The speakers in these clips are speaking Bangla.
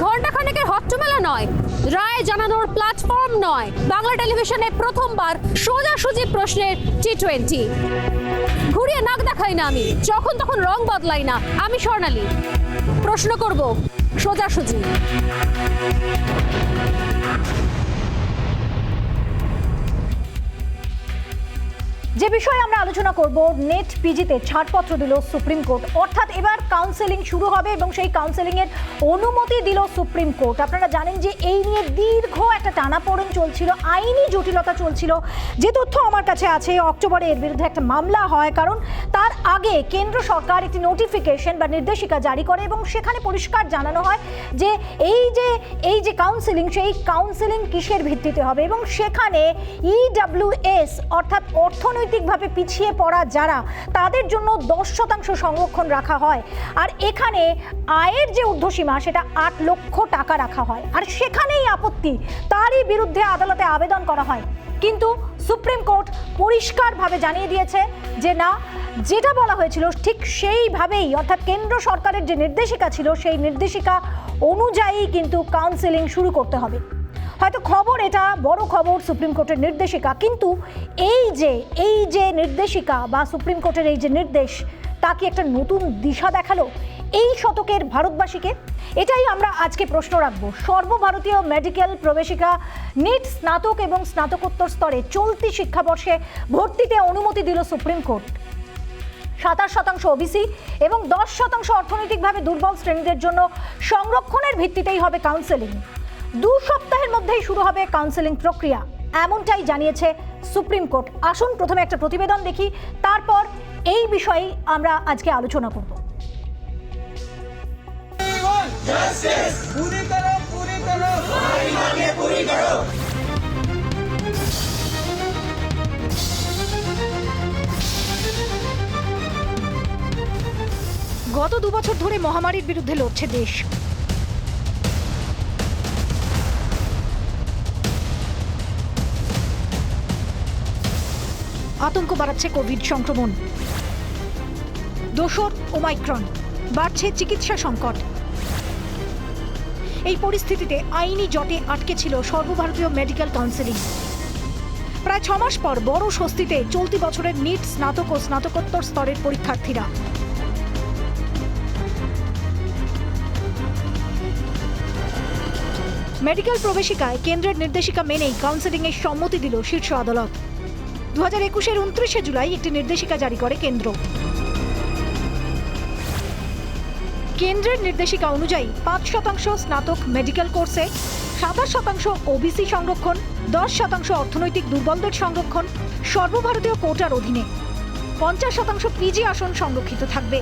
ঘণ্টাখানেকের হট্টমেলা নয়, রায় জানানোর প্ল্যাটফর্ম নয়, বাংলা টেলিভিশনে প্রথমবার সোজাসুজি প্রশ্নের T20। ঘুরিয়ে নাক দেখাই না আমি, যখন তখন রং বদলাই না আমি। স্বর্ণালী, প্রশ্ন করব সোজাসুজি। যে বিষয়ে আমরা আলোচনা করব, নেট পিজিতে ছাড়পত্র দিল সুপ্রিম কোর্ট, অর্থাৎ এবার কাউন্সেলিং শুরু হবে এবং সেই কাউন্সেলিং এর অনুমতি দিল সুপ্রিম কোর্ট। আপনারা জানেন যে এই নিয়ে দীর্ঘ একটা টানাপোড়েন চলছিল, আইনি জটিলতা চলছিল। যে তথ্য আমার কাছে আছে, অক্টোবরে এর বিরুদ্ধে একটা মামলা হয়, কারণ তার আগে কেন্দ্র সরকার একটি নোটিফিকেশন বা নির্দেশিকা জারি করে এবং সেখানে পরিষ্কার জানানো হয় যে এই যে কাউন্সেলিং, সেই কাউন্সেলিং কিসের ভিত্তিতে হবে, এবং সেখানে EWS অর্থাৎ অর্থনৈতিকভাবে পিছিয়ে পড়া যারা, তাদের জন্য 10% সংরক্ষণ রাখা হয়। আর এখানে আয়ের যে ঊর্ধ্বসীমা সেটা 8 লক্ষ টাকা রাখা হয়। আর সেখানেই আপত্তি, তারই বিরুদ্ধে আদালতে আবেদন করা হয়। কিন্তু সুপ্রিম কোর্ট পরিষ্কারভাবে জানিয়ে দিয়েছে যে না, যেটা বলা হয়েছিল ঠিক সেইভাবেই, অর্থাৎ কেন্দ্র সরকারের যে নির্দেশিকা ছিল সেই নির্দেশিকা অনুযায়ী কিন্তু কাউন্সেলিং শুরু করতে হবে। হয়তো খবর, এটা বড় খবর, সুপ্রিম কোর্টের নির্দেশিকা, কিন্তু এই যে নির্দেশিকা বা সুপ্রিম কোর্টের এই যে নির্দেশ, তা কি একটা নতুন দিশা দেখালো এই শতকের ভারতবাসীকে? এটাই আমরা আজকে প্রশ্ন রাখবো। সর্বভারতীয় মেডিকেল প্রবেশিকা নিট স্নাতক এবং স্নাতকোত্তর স্তরে চলতি শিক্ষাবর্ষে ভর্তিতে অনুমতি দিল সুপ্রিম কোর্ট। 27% ওবিসি এবং 10% অর্থনৈতিকভাবে দুর্বল শ্রেণীদের জন্য সংরক্ষণের ভিত্তিতেই হবে কাউন্সেলিং। 2 সপ্তাহের মধ্যেই শুরু হবে কাউন্সেলিং প্রক্রিয়া, এমনটাই জানিয়েছে সুপ্রিম কোর্ট। আসুন প্রথমে একটা প্রতিবেদন দেখি, তারপর এই বিষয়ে আমরা আজকে আলোচনা করব। গত 2 বছর ধরে মহামারীর বিরুদ্ধে লড়ছে দেশ। আতঙ্ক বাড়াচ্ছে কোভিড সংক্রমণ, দোসর ওমাইক্রন, বাড়ছে চিকিৎসা সংকট। এই পরিস্থিতিতে আইনি জটে আটকে ছিল সর্বভারতীয় মেডিকেল কাউন্সেলিং। প্রায় 6 মাস পর বড় স্বস্তিতে চলতি বছরের নিট স্নাতক ও স্নাতকোত্তর স্তরের পরীক্ষার্থীরা। মেডিকেল প্রবেশিকায় কেন্দ্রের নির্দেশিকা মেনেই কাউন্সেলিংয়ের সম্মতি দিল শীর্ষ আদালত। 2021-এর 29শে জুলাই একটি নির্দেশিকা জারি করে কেন্দ্র। কেন্দ্রের নির্দেশিকা অনুযায়ী 5% স্নাতক মেডিকেল কোর্সে, 27% ওবিসি সংরক্ষণ, 10% অর্থনৈতিক দুর্বলদের সংরক্ষণ, সর্বভারতীয় কোটার অধীনে 50% পিজি আসন সংরক্ষিত থাকবে।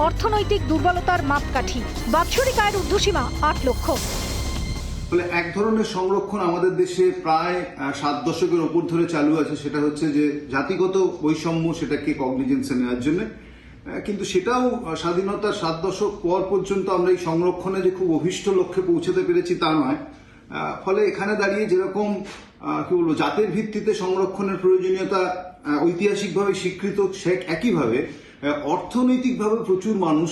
অর্থনৈতিক দুর্বলতার মাপকাঠি, বাৎসরিক আয়ের ঊর্ধ্বসীমা 8 লক্ষ। বলে এক ধরনের সংরক্ষণ আমাদের দেশে প্রায় 7 দশকের ওপর ধরে চালু আছে, সেটা হচ্ছে যে জাতিগত বৈষম্য, সেটাকে কগনিজেন্সে নেওয়ার জন্য। কিন্তু সেটাও স্বাধীনতার 7 দশক পর পর্যন্ত আমরা এই সংরক্ষণে যে খুব অভীষ্ট লক্ষ্যে পৌঁছতে পেরেছি তা নয়। ফলে এখানে দাঁড়িয়ে যেরকম কি বলবো, জাতের ভিত্তিতে সংরক্ষণের প্রয়োজনীয়তা ঐতিহাসিকভাবে স্বীকৃত, সে একইভাবে অর্থনৈতিকভাবে প্রচুর মানুষ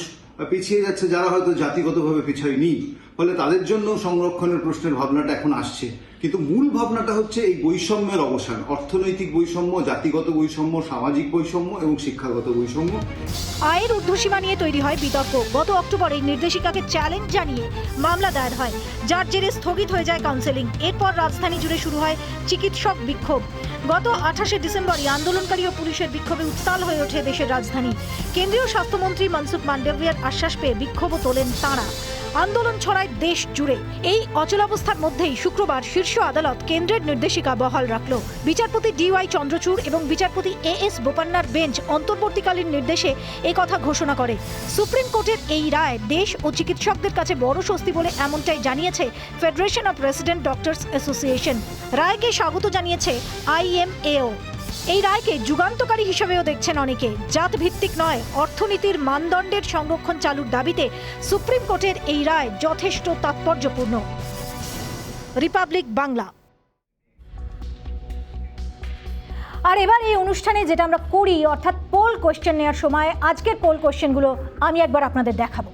পিছিয়ে যাচ্ছে যারা হয়তো জাতিগতভাবে পিছায়নি। ফলে তাদের জন্য সংরক্ষণের প্রশ্নের ভাবনাটা এখন আসছে, কিন্তু মূল ভাবনাটা হচ্ছে এই বৈষম্যের অবসান, অর্থনৈতিক বৈষম্য, জাতিগত বৈষম্য, সামাজিক বৈষম্য এবং শিক্ষাগত বৈষম্য। আয়ের ঊর্ধ্বসীমা নিয়ে তৈরি হয় বিতর্ক। গত অক্টোবরে নির্দেশিকাকে চ্যালেঞ্জ জানিয়ে মামলা দায়ের হয়, যার জেরে স্থগিত হয়ে যায় কাউন্সেলিং। এরপর রাজধানী জুড়ে শুরু হয় চিকিৎসক বিক্ষোভ। গত 28শে ডিসেম্বরই আন্দোলনকারী ও পুলিশের বিক্ষোভে উত্তাল হয়ে ওঠে দেশের রাজধানী। কেন্দ্রীয় স্বাস্থ্যমন্ত্রী মনসুখ মান্ডভিয়ার আশ্বাস পেয়ে বিক্ষোভও তোলেন তাঁরা। আন্দোলন ছড়ায় দেশ জুড়ে। এই অচলাবস্থার মধ্যেই শুক্রবার শীর্ষ আদালত কেন্দ্রের নির্দেশিকা বহাল রাখল। বিচারপতি DY চন্দ্রচূড় এবং বিচারপতি AS বোপান্নার বেঞ্চ অন্তর্বর্তীকালীন নির্দেশে একথা ঘোষণা করে। সুপ্রিম কোর্টের এই রায় দেশ ও চিকিৎসকদের কাছে বড় স্বস্তি বলে এমনটাই জানিয়েছে federation of resident doctors association. রায়কে স্বাগত জানিয়েছে IMAO। এই রায়কে যুগান্তকারী হিসেবেও দেখছেন অনেকে। জাত ভিত্তিক নয়, অর্থনীতির মানদণ্ডের সংরক্ষণ চালুর দাবিতে সুপ্রিম কোর্টের এই রায় যথেষ্ট তাৎপর্যপূর্ণ। রিপাবলিক বাংলা। আর এবার এই অনুষ্ঠানে যেটা আমরা করি, অর্থাৎ পোল কোয়েশ্চেন নেওয়ার সময় আজকের পোল কোয়েশ্চেনগুলো আমি একবার আপনাদের দেখাবো।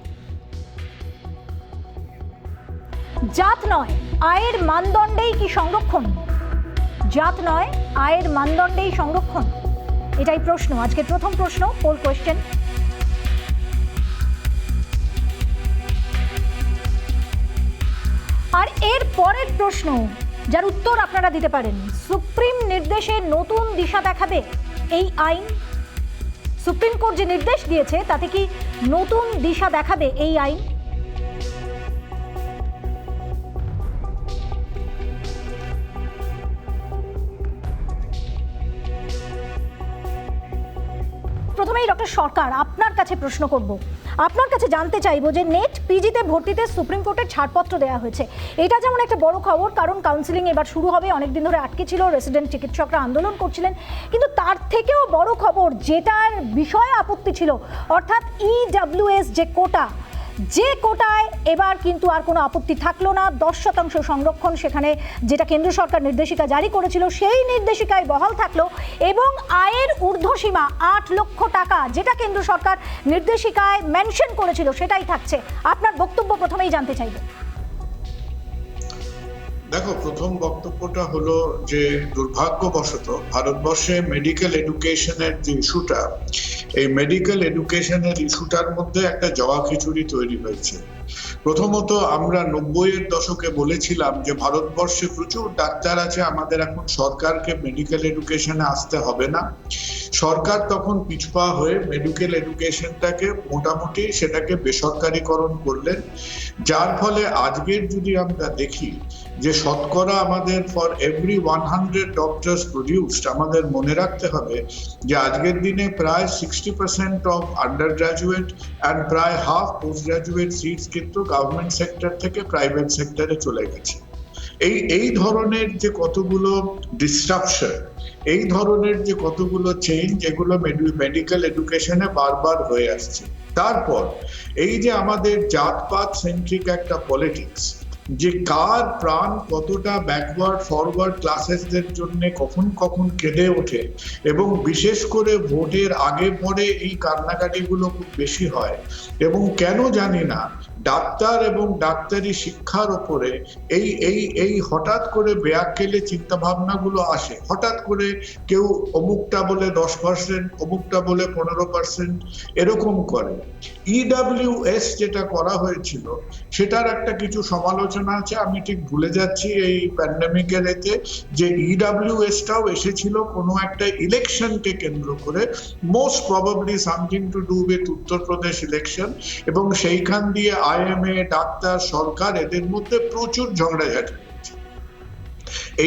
জাত নয় আয়ের মানদণ্ডেই কি সংরক্ষণ? জাত নয় আয়ের মানদণ্ডেই সংরক্ষণ, এটাই প্রশ্ন, আজকের প্রথম প্রশ্ন, পোল কোয়েশ্চেন। আর এর পরের প্রশ্ন, যার উত্তর আপনারা দিতে পারেন, সুপ্রিম নির্দেশে নতুন দিশা দেখাবে এই আইন? সুপ্রিম কোর্ট যে নির্দেশ দিয়েছে তাতে কি নতুন দিশা দেখাবে এই আইন? প্রথমেই ডক্টর সরকার, আপনার কাছে প্রশ্ন করব, আপনার কাছে জানতে চাইবো যে নেট পিজিতে ভর্তিতে সুপ্রিম কোর্টের ছাড়পত্র দেওয়া হয়েছে, এটা যেমন একটা বড় খবর, কারণ কাউন্সিলিং এবার শুরু হবে, অনেকদিন ধরে আটকে ছিল, রেসিডেন্ট চিকিৎসকরা আন্দোলন করছিলেন, কিন্তু তার থেকেও বড় খবর যেটার বিষয়ে আপত্তি ছিল, অর্থাৎ ইডব্লিউএস যে কোটা, যে কোটায় এবার কিন্তু আর কোনো আপত্তি থাকলো না, 10% সংরক্ষণ, সেখানে যেটা কেন্দ্র সরকার নির্দেশিকা জারি করেছিল সেই নির্দেশিকায় বহাল থাকলো, এবং আয়ের ঊর্ধ্বসীমা 8 লক্ষ টাকা, যেটা কেন্দ্র সরকার নির্দেশিকায় মেনশন করেছিল সেটাই থাকছে। আপনার বক্তব্য প্রথমেই জানতে চাইব। দেখো, প্রথম বক্তব্যটা হলো যে দুর্ভাগ্যবশত ভারতবর্ষে মেডিকেল এডুকেশনের যে ইস্যুটা, এই মেডিকেল এডুকেশনের ইস্যুটার মধ্যে একটা জগা খিচুড়ি তৈরি হয়েছে। প্রথমত আমরা 90-এর দশকে বলেছিলাম যে ভারতবর্ষে প্রচুর ডাক্তার আছে, আমাদের এখন সরকারকে মেডিকেল এডুকেশনে আসতে হবে না। সরকার তখন পিছপা হয়ে মেডিকেল এডুকেশনটাকে মোটামুটি সেটাকে বেসরকারিকরণ করলেন, যার ফলে আজকের যদি আমরা দেখি যে শতকরা আমাদের ফর এভরি 100 ডক্টরস প্রডিউসড, আমাদের মনে রাখতে হবে যে আজকের দিনে প্রায় 60% অফ আন্ডার গ্রাজুয়েট অ্যান্ড প্রায় হাফ পোস্ট গ্রাজুয়েট সিটস কিন্তু গভর্নমেন্ট সেক্টর থেকে প্রাইভেট সেক্টরে চলে গেছে। এই ধরনের যে কতগুলো ডিসরাপশন, এই ধরনের যে কতগুলো চেঞ্জ, এগুলো মেডিকেল এডুকেশনে বারবার হয়ে আসছে। তারপর এই যে আমাদের জাতপাত সেন্ট্রিক একটা পলিটিক্স, যে কার প্রাণ কতটা ব্যাকওয়ার্ড ফরওয়ার্ড ক্লাসেসদের জন্য কখন কখন কেঁদে ওঠে, এবং বিশেষ করে ভোটের আগে পরে এই কান্নাকাটিগুলো খুব বেশি হয়, এবং কেন জানি না ডাক্তার এবং ডাক্তারি শিক্ষার ওপরে এই হঠাৎ করে বেয়াক্কেলে চিন্তা ভাবনাগুলো আসে। হঠাৎ করে কেউ অমুকটা বলে 10%, অমুকটা বলে 15% এরকম করে। ইডব্লিউএস যেটা করা হয়েছিল সেটার একটা কিছু সমালোচনা আছে, আমি ঠিক ভুলে যাচ্ছি এই প্যান্ডেমিকের এতে, যে ইডব্লিউএসটাও এসেছিল কোনো একটা ইলেকশনকে কেন্দ্র করে, most probably something to do with Uttar Pradesh election, এবং সেইখান দিয়ে আইএমএ, ডাক্তার, সরকার এদের মধ্যে প্রচুর ঝগড়াঝাটি।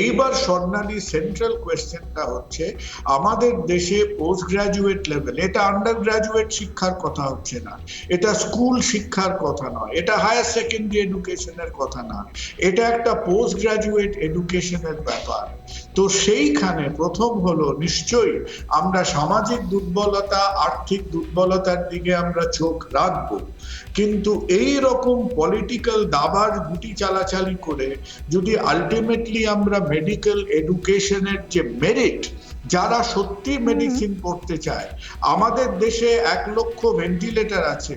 এইবার স্বর্ণালী সেন্ট্রাল কোয়েশ্চেনটা হচ্ছে আমাদের দেশে পোস্ট গ্রাজুয়েট লেভেল, এটা আন্ডার গ্রাজুয়েট শিক্ষার কথা হচ্ছে না, এটা স্কুল শিক্ষার কথা নয়, এটা হায়ার সেকেন্ডারি এডুকেশনের কথা না, এটা একটা পোস্ট গ্রাজুয়েট এডুকেশনের ব্যাপার। তো সেইখানে প্রথম হলো নিশ্চয়ই আমরা সামাজিক দুর্বলতা, আর্থিক দুর্বলতার দিকে আমরা চোখ রাখবো, কিন্তু এই রকম পলিটিক্যাল দাবার গুটি চালাচালি করে যদি আলটিমেটলি আমরা মেডিকেল এডুকেশনের যে মেরিট, যারা সত্যি মেডিসিন পড়তে চায়, আমাদের দেশে 1 লক্ষ ভেন্টিলেটর আছে,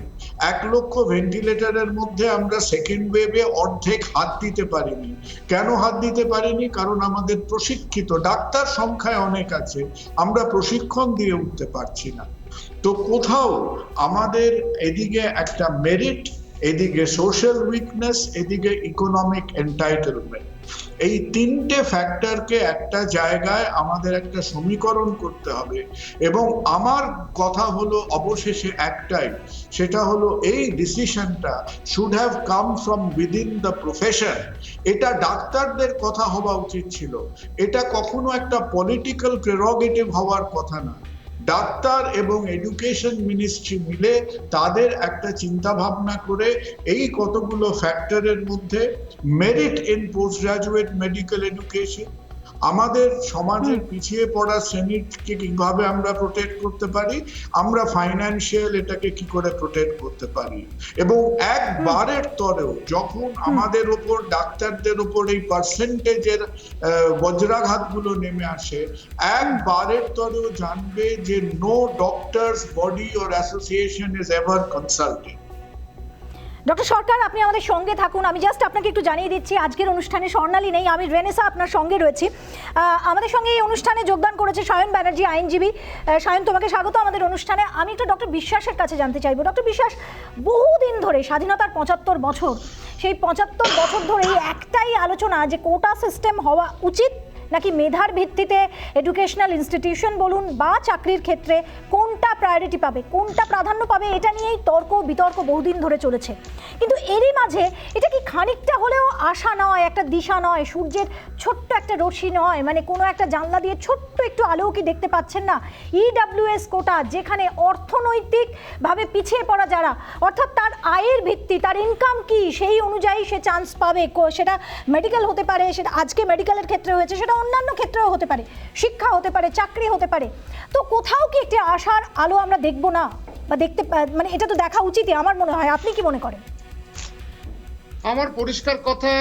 1 লক্ষ ভেন্টিলেটরের মধ্যে আমরা সেকেন্ড ওয়েভে অর্ধেক হাত দিতে পারিনি। কেন হাত দিতে পারিনি? কারণ আমাদের প্রশিক্ষিত ডাক্তার সংখ্যায় অনেক আছে, আমরা প্রশিক্ষণ দিয়ে উঠতে পারছি না। তো কোথাও আমাদের এদিকে একটা মেরিট, এদিকে সোশ্যাল উইকনেস, এদিকে ইকোনমিক এন্টাইটেলমেন্ট, এই 3টে ফ্যাক্টরকে একটা জায়গায় আমাদের একটা সমীকরণ করতে হবে। এবং আমার কথা হলো অবশেষে একটাই, সেটা হলো এই ডিসিশনটা should have come from within the profession. এটা ডাক্তারদের কথা হওয়া উচিত ছিল, এটা কখনো একটা পলিটিক্যাল প্রেরোগেটিভ হওয়ার কথা না। ডাক্তার এবং এডুকেশন মিনিস্ট্রি মিলে তাদের একটা চিন্তা ভাবনা করে এই কতগুলো ফ্যাক্টরের মধ্যে merit in post graduate medical education, আমাদের সমাজের পিছিয়ে পড়া শ্রেণীকে কিভাবে আমরা প্রোটেক্ট করতে পারি, আমরা ফাইন্যান্সিয়াল এটাকে কি করে প্রোটেক্ট করতে পারি, এবং একবারের তরেও যখন আমাদের ওপর ডাক্তারদের ওপর এই পার্সেন্টেজের বজ্রাঘাতগুলো নেমে আসে, একবারের তরেও জানবে যে no doctors body or association is ever consulted. Doctor Sarkar, আপনি আমাদের সঙ্গে থাকুন। আমি জাস্ট আপনাকে একটু জানিয়ে দিচ্ছি, আজকের অনুষ্ঠানে স্বর্ণালী নেই, আমি রেনেসা আপনার সঙ্গে রয়েছি। আমাদের সঙ্গে এই অনুষ্ঠানে যোগদান করেছে সায়ন ব্যানার্জি, আইনজীবী। সায়ন, তোমাকে স্বাগত আমাদের অনুষ্ঠানে। আমি একটু ডক্টর বিশ্বাসের কাছে জানতে চাইবো। ডক্টর বিশ্বাস, বহুদিন ধরে, স্বাধীনতার ৭৫ বছর, সেই ৭৫ বছর ধরে এই একটাই আলোচনা যে কোটা সিস্টেম হওয়া উচিত নাকি মেধার ভিত্তিতে এডুকেশনাল ইনস্টিটিউশন বলুন বা চাকরির ক্ষেত্রে কোনটা প্রায়োরিটি পাবে, কোনটা প্রাধান্য পাবে, এটা নিয়েই তর্ক বিতর্ক বহুদিন ধরে চলেছে। কিন্তু এরই মাঝে এটা কি খানিকটা হলেও আশা নয়, একটা দিশা নয়, সূর্যের ছোট্ট একটা রশ্মি নয়, মানে কোনো একটা জানলা দিয়ে ছোট্ট একটু আলোও কি দেখতে পাচ্ছেন না? ইডব্লিউএস কোটা, যেখানে অর্থনৈতিকভাবে পিছিয়ে পড়া যারা, অর্থাৎ তার আয়ের ভিত্তি, তার ইনকাম কি, সেই অনুযায়ী সে চান্স পাবে। সেটা মেডিকেল হতে পারে, সেটা আজকে মেডিকেলের ক্ষেত্রে হয়েছে, সেটা অন্যান্য ক্ষেত্রেও হতে পারে, শিক্ষা হতে পারে, চাকরি হতে পারে। তো কোথাও কি একটি আশার আলো আমরা দেখবো না, বা দেখতে, মানে এটা তো দেখা উচিতই আমার মনে হয়। আপনি কি মনে করেন? আমার পরিষ্কার কথা,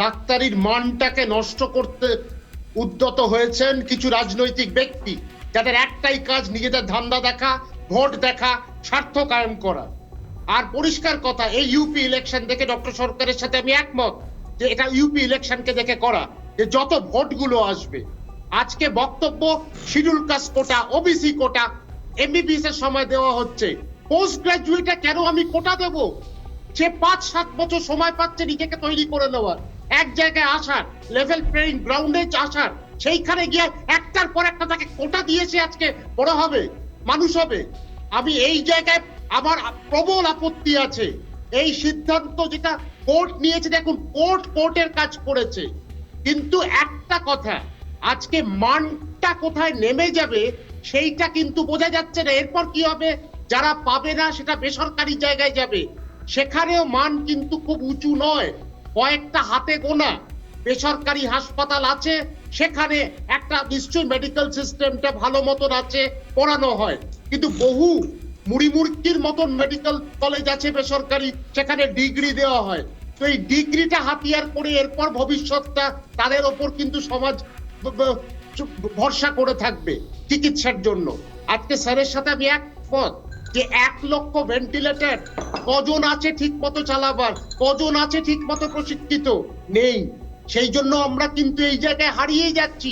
ডাক্তারির মানটাকে নষ্ট করতে উদ্যত হয়েছেন কিছু রাজনৈতিক ব্যক্তি, যাদের একটাই কাজ নিজেদের ধান্দা দেখা, ভোট দেখা, স্বার্থ কায়েম করা। আর পরিষ্কার কথা, এই ইউপি ইলেকশন দেখে ডক্টর সরকারের সাথে আমি একমত যে এটা ইউপি ইলেকশনকে দেখে করা, যে যত ভোটগুলো আসবে। আজকে বক্তব্য শিডিউল কাস্ট কোটা, ওবিসি কোটা, এমবিবিএস এর সময় দেওয়া হচ্ছে, পোস্ট গ্রাজুয়েটে কেন আমি কোটা দেব? সে ৫-৭ বছর সময় পাচ্ছে নিজেকে তৈরি করে নেওয়ার, এক জায়গায় আসার, লেভেল প্লেইং গ্রাউন্ডে আসার, সেইখানে গিয়ে একটার পর একটা তাকে কোটা দিয়েছে, আজকে বড় হবে, মানুষ হবে। আমি এই জায়গায় আমার প্রবল আপত্তি আছে। এই সিদ্ধান্ত যেটা কোর্ট নিয়েছে, দেখুন কোর্টের কাজ করেছে, কিন্তু একটা কথা, আজকে মানটা কোথায় নেমে যাবে সেইটা কিন্তু বোঝা যাচ্ছে না। এরপর কি হবে? যারা পাবে না সেটা বেসরকারি জায়গায় যাবে, সেখানেও মান কিন্তু খুব উঁচু নয়, কয়েকটা হাতে গোনা বেসরকারি হাসপাতাল আছে, সেখানে একটা নিশ্চয়ই মেডিকেল সিস্টেমটা ভালো মতন আছে, পড়ানো হয়, কিন্তু বহু মুড়িমুড়কির মতন মেডিকেল কলেজ আছে বেসরকারি, সেখানে ডিগ্রি দেওয়া হয়। তো এই ডিগ্রিটা হাতিয়ার করে এরপর ভবিষ্যৎটা তাদের ওপর কিন্তু সমাজ ভরসা করে থাকবে চিকিৎসার জন্য। আজকে স্যারের সাথে আমি একমত যে ১ লক্ষ ভেন্টিলেটর কজন আছে ঠিক মতো চালাবার, কজন আছে ঠিক মতো প্রশিক্ষিত, নেই। সেই জন্য আমরা কিন্তু এই জায়গায় হারিয়ে যাচ্ছি।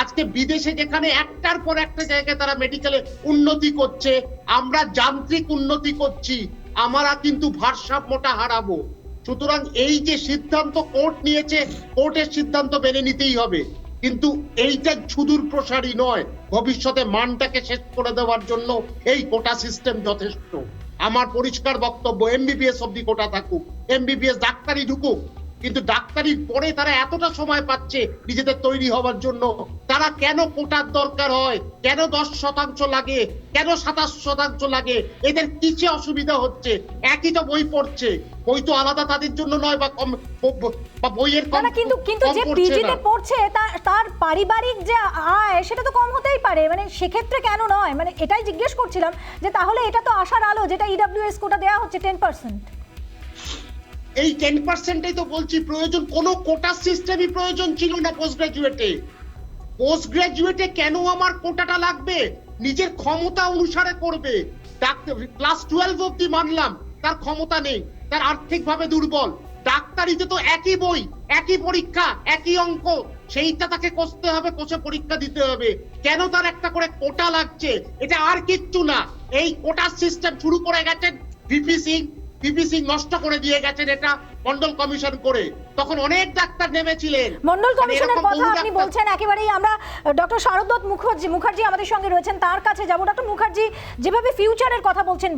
আজকে বিদেশে যেখানে একটার পর একটা জায়গায় তারা মেডিকেলে উন্নতি করছে, আমরা যান্ত্রিক উন্নতি করছি, আমরা কিন্তু ভারসাম্যটা হারাবো। সুতরাং এই যে সিদ্ধান্ত কোর্ট নিয়েছে, কোর্টের সিদ্ধান্ত মেনে নিতেই হবে, কিন্তু এইটা সুদূর প্রসারী নয়। ভবিষ্যতে মানটাকে শেষ করে দেওয়ার জন্য এই কোটা সিস্টেম যথেষ্ট। আমার পরিষ্কার বক্তব্য, এমবিবিএস অব্দি কোটা থাকুক, এমবিবিএস ডাক্তারি ঢুকুক, কিন্তু ডাক্তারির পরে তারা এতটা সময় পাচ্ছে নিজেদের তৈরি হওয়ার জন্য, তারা কেন কোটার দরকার হয়, কেন 10% লাগে, কেন 27% লাগে, এদের কিসে অসুবিধা হচ্ছে? একই তো বই পড়ছে, বই তো আলাদা তাদের জন্য নয়, বা কম, বা বইয়ের কম, কিন্তু যে পিজিতে পড়ছে তার পারিবারিক যে আয় সেটা তো কম হতেই পারে, মানে সেক্ষেত্রে কেন নয়? মানে এটাই জিজ্ঞেস করছিলাম যে তাহলে এটা তো আশার আলো, যেটা ইডব্লিউএস কোটা দেওয়া হচ্ছে 10%। এই 10%ই তো বলছি প্রয়োজন, কোন কোটা সিস্টেমই প্রয়োজন ছিল না পোস্ট গ্রাজুয়েটে। পোস্ট গ্রাজুয়েটে কেন আমার কোটাটা লাগবে? নিজের ক্ষমতা অনুসারে করবে। ক্লাস 12 অব্দি মানলাম তার ক্ষমতা নেই, তার আর্থিকভাবে দুর্বল, ডাক্তারিতে তো একই বই, একই পরীক্ষা, একই অঙ্ক, সেইটা তাকে কষতে হবে, কষে পরীক্ষা দিতে হবে। কেন তার একটা করে কোটা লাগছে? এটা আর কিচ্ছু না, এই কোটা সিস্টেম শুরু করে গেছেন ভিপি সিং নষ্ট করে দিয়ে গেছেন এটা মন্ডল কমিশন করে। তখন অনেক ডাক্তার নেমেছিলেন। মন্ডল কমিশনের কথা আপনি বলছেন, একেবারেই আমরা ডক্টর শারদত্ত মুখার্জি আমাদের সঙ্গে রয়েছেন, তার কাছে যাব। ডক্টর মুখার্জি, যেভাবে ফিউচারের কথা বলছেন,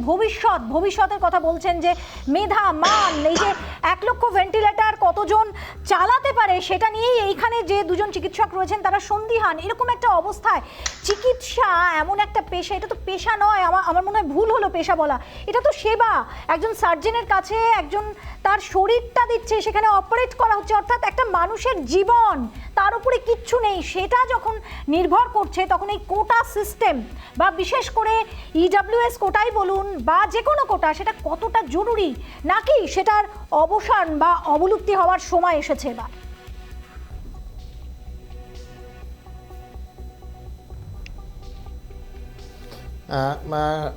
ভবিষ্যতের কথা বলছেন, যে মেধা, মান, এই যে 1 লক্ষ ভেন্টিলেটর কতজন চালাতে পারে সেটা নিয়েই এইখানে যে দুজন চিকিৎসক রয়েছেন তারা সন্দিহান। এরকম একটা অবস্থায় চিকিৎসা এমন একটা পেশা, এটা তো পেশা নয়, আমার মনে হয় ভুল হলো পেশা বলা, এটা তো সেবা। একজন সার্জনের কাছে একজন তার শরীরটা দিচ্ছে, সেখানে অপারেট করা হচ্ছে, অর্থাৎ একটা মানুষের জীবন, তার উপরে কিচ্ছু নেই, সেটা যখন নির্ভর করছে, তখন এই কোটা সিস্টেম বা বিশেষ করে ইডব্লিউএস কোটাই বলুন বা যে কোনো কোটা, সেটা কতটা জরুরি, নাকি সেটার অবসান বা অবলুপ্তি হওয়ার সময় এসেছে এবার?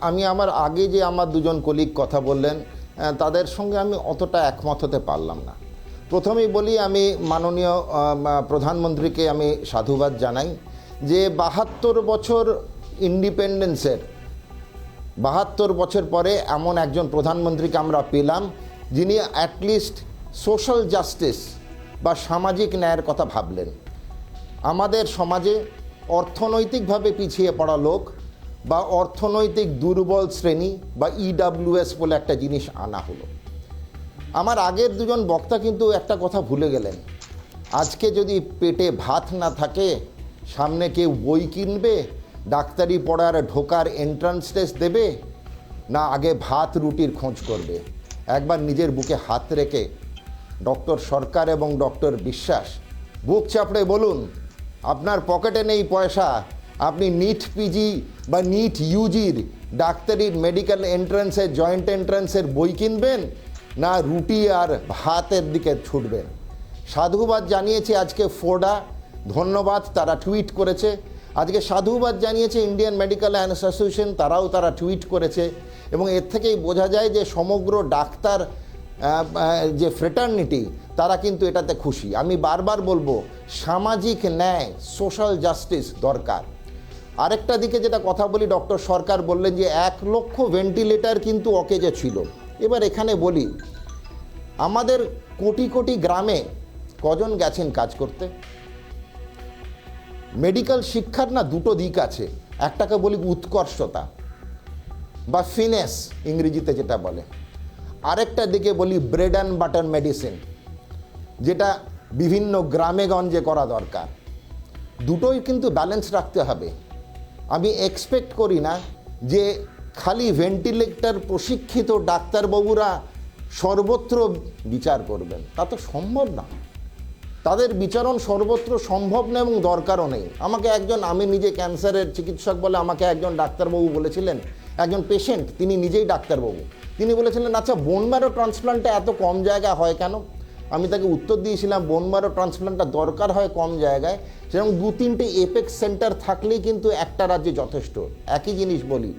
আমি আমার আগে যে আমার দুজন কলিগ কথা বললেন, তাদের সঙ্গে আমি অতটা একমত হতে পারলাম না। প্রথমেই বলি, আমি মাননীয় প্রধানমন্ত্রীকে আমি সাধুবাদ জানাই যে 72 বছর ইন্ডিপেন্ডেন্সের 72 বছর পরে এমন একজন প্রধানমন্ত্রীকে আমরা পেলাম যিনি অ্যাটলিস্ট সোশ্যাল জাস্টিস বা সামাজিক ন্যায়ের কথা ভাবলেন। আমাদের সমাজে অর্থনৈতিকভাবে পিছিয়ে পড়া লোক বা অর্থনৈতিক দুর্বল শ্রেণী বা ইডাব্লিউএস বলে একটা জিনিস আনা হলো। আমার আগের দুজন বক্তা কিন্তু একটা কথা ভুলে গেলেন, আজকে যদি পেটে ভাত না থাকে, সামনে কেউ বই কিনবে, ডাক্তারি পড়ার ঢোকার এন্ট্রান্স টেস্ট দেবে, না আগে ভাত রুটির খোঁজ করবে। একবার নিজের বুকে হাত রেখে ডক্টর সরকার এবং ডক্টর বিশ্বাস বুক চাপড়ে বলুন, আপনার পকেটে নেই পয়সা, আপনি নিট পিজি বা নিট ইউজির ডাক্তারির মেডিকেল এন্ট্রান্সের জয়েন্ট এন্ট্রান্সের বই কিনবেন, না রুটি আর ভাতের দিকে ছুটবেন। সাধুবাদ জানিয়েছে আজকে ফোর্ডা, ধন্যবাদ, তারা টুইট করেছে। আজকে সাধুবাদ জানিয়েছে ইন্ডিয়ান মেডিকেল অ্যাসোসিয়েশন, তারা টুইট করেছে। এবং এর থেকেই বোঝা যায় যে সমগ্র ডাক্তার যে ফ্রেটার্নিটি তারা কিন্তু এটাতে খুশি। আমি বারবার বলবো, সামাজিক ন্যায়, সোশ্যাল জাস্টিস দরকার। আরেকটা দিকে যেটা কথা বলি, ডক্টর সরকার বললেন যে 1 লক্ষ ভেন্টিলেটর কিন্তু অকেজে ছিল। এবার এখানে বলি, আমাদের কোটি কোটি গ্রামে কজন গেছেন কাজ করতে? মেডিকেল শিক্ষার না দুটো দিক আছে, একটাকে বলি উৎকর্ষতা বা ফিনেস ইংরেজিতে যেটা বলে, আরেকটা দিকে বলি ব্রেড অ্যান্ড বাটার মেডিসিন, যেটা বিভিন্ন গ্রামে গঞ্জে করা দরকার। দুটোই কিন্তু ব্যালেন্স রাখতে হবে। আমি এক্সপেক্ট করি না যে খালি ভেন্টিলেটর প্রশিক্ষিত ডাক্তারবাবুরা সর্বত্র বিচার করবেন, তা তো সম্ভব না। তাদের বিচারণ সর্বত্র সম্ভব না এবং দরকারও নেই। আমি নিজে ক্যান্সারের চিকিৎসক বলে আমাকে একজন ডাক্তারবাবু বলেছিলেন, একজন পেশেন্ট, তিনি নিজেই ডাক্তারবাবু, তিনি বলেছিলেন, আচ্ছা বোন ম্যারো ট্রান্সপ্লান্টটা এত কম জায়গায় হয় কেন? আমি তাকে উত্তর দিয়েছিলাম, বোন ম্যারো ট্রান্সপ্লান্টটা দরকার হয় কম জায়গায়, সেরকম 2-3টে এপেক্স সেন্টার থাকলেই কিন্তু একটা রাজ্যে যথেষ্ট। একই জিনিস বলি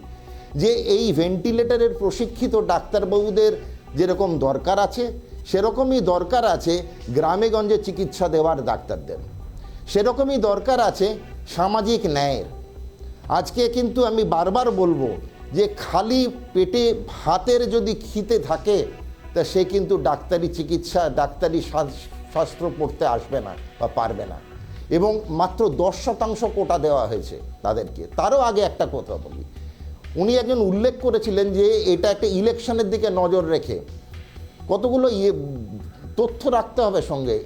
যে এই ভেন্টিলেটরের প্রশিক্ষিত ডাক্তারবাবুদের যেরকম দরকার আছে, সেরকমই দরকার আছে গ্রামে গঞ্জে চিকিৎসা দেওয়ার ডাক্তারদের, সেরকমই দরকার আছে সামাজিক ন্যায়ের। আজকে কিন্তু আমি বারবার বলবো যে খালি পেটে ভাতের যদি খিদে থাকে, তা সে কিন্তু ডাক্তারি চিকিৎসা, ডাক্তারি শাস্ত্র পড়তে আসবে না বা পারবে না। এবং মাত্র 10% কোটা দেওয়া হয়েছে তাদেরকে। তারও আগে একটা কথা বলি, উনি একজন উল্লেখ করেছিলেন যে এটা একটা ইলেকশনের দিকে নজর রেখে কতগুলো তথ্য রাখতে হবে সঙ্গে।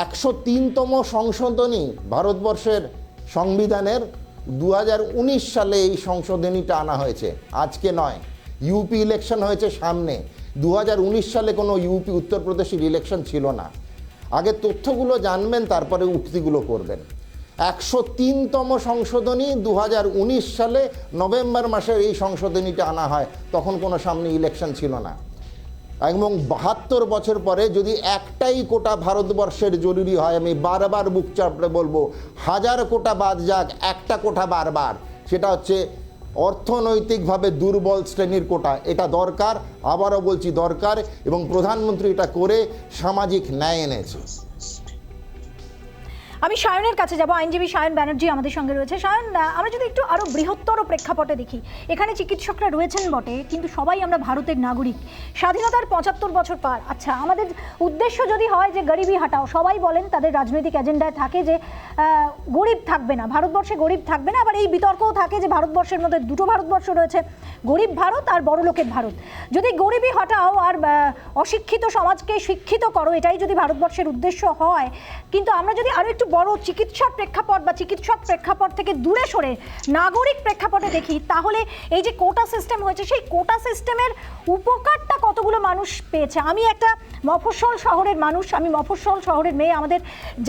103তম সংশোধনী ভারতবর্ষের সংবিধানের 2019 সালে এই সংশোধনীটা আনা হয়েছে, আজকে নয়। ইউপি ইলেকশন হয়েছে সামনে, 2019 সালে কোনো ইউপি উত্তরপ্রদেশের ইলেকশন ছিল না। আগে তথ্যগুলো জানবেন, তারপরে উক্তিগুলো করবেন। 103তম সংশোধনী 2019 সালে নভেম্বর মাসে এই সংশোধনীটা আনা হয়, তখন কোনো সামনে ইলেকশন ছিল না। এবং 72 বছর পরে যদি একটাই কোটা ভারতবর্ষের জরুরি হয়, আমি বারবার বুক চাপড়ে বলবো, 1000 কোটা বাদ যাক, একটা কোটা বারবার, সেটা হচ্ছে অর্থনৈতিকভাবে দুর্বল শ্রেণীর কোটা। এটা দরকার, আবারও বলছি দরকার, এবং প্রধানমন্ত্রী এটা করে সামাজিক ন্যায় এনেছে। আমি সায়নের কাছে যাব, আইনজীবী সায়ন ব্যানার্জি আমাদের সঙ্গে রয়েছে। সায়ন, আমরা যদি একটু আরও বৃহত্তর প্রেক্ষাপটে দেখি, এখানে চিকিৎসকরা রয়েছেন বটে, কিন্তু সবাই আমরা ভারতের নাগরিক, স্বাধীনতার 75 বছর পার। আচ্ছা, আমাদের উদ্দেশ্য যদি হয় যে গরিবি হাটাও, সবাই বলেন তাদের রাজনৈতিক এজেন্ডায় থাকে যে গরিব থাকবে না, ভারতবর্ষে গরিব থাকবে না। আবার এই বিতর্কও থাকে যে ভারতবর্ষের মধ্যে দুটো ভারতবর্ষ রয়েছে, গরিব ভারত আর বড়লোকের ভারত। যদি গরিবি হটাও আর অশিক্ষিত সমাজকে শিক্ষিত করো, এটাই যদি ভারতবর্ষের উদ্দেশ্য হয়, কিন্তু আমরা যদি আরও একটু বড় চিকিৎসার প্রেক্ষাপট বা চিকিৎসক প্রেক্ষাপট থেকে দূরে সরে নাগরিক প্রেক্ষাপটে দেখি, তাহলে এই যে কোটা সিস্টেম হয়েছে, সেই কোটা সিস্টেমের উপকারটা কতগুলো মানুষ পেয়েছে? আমি একটা মফস্বল শহরের মানুষ, আমি মফস্বল শহরের মেয়ে। আমাদের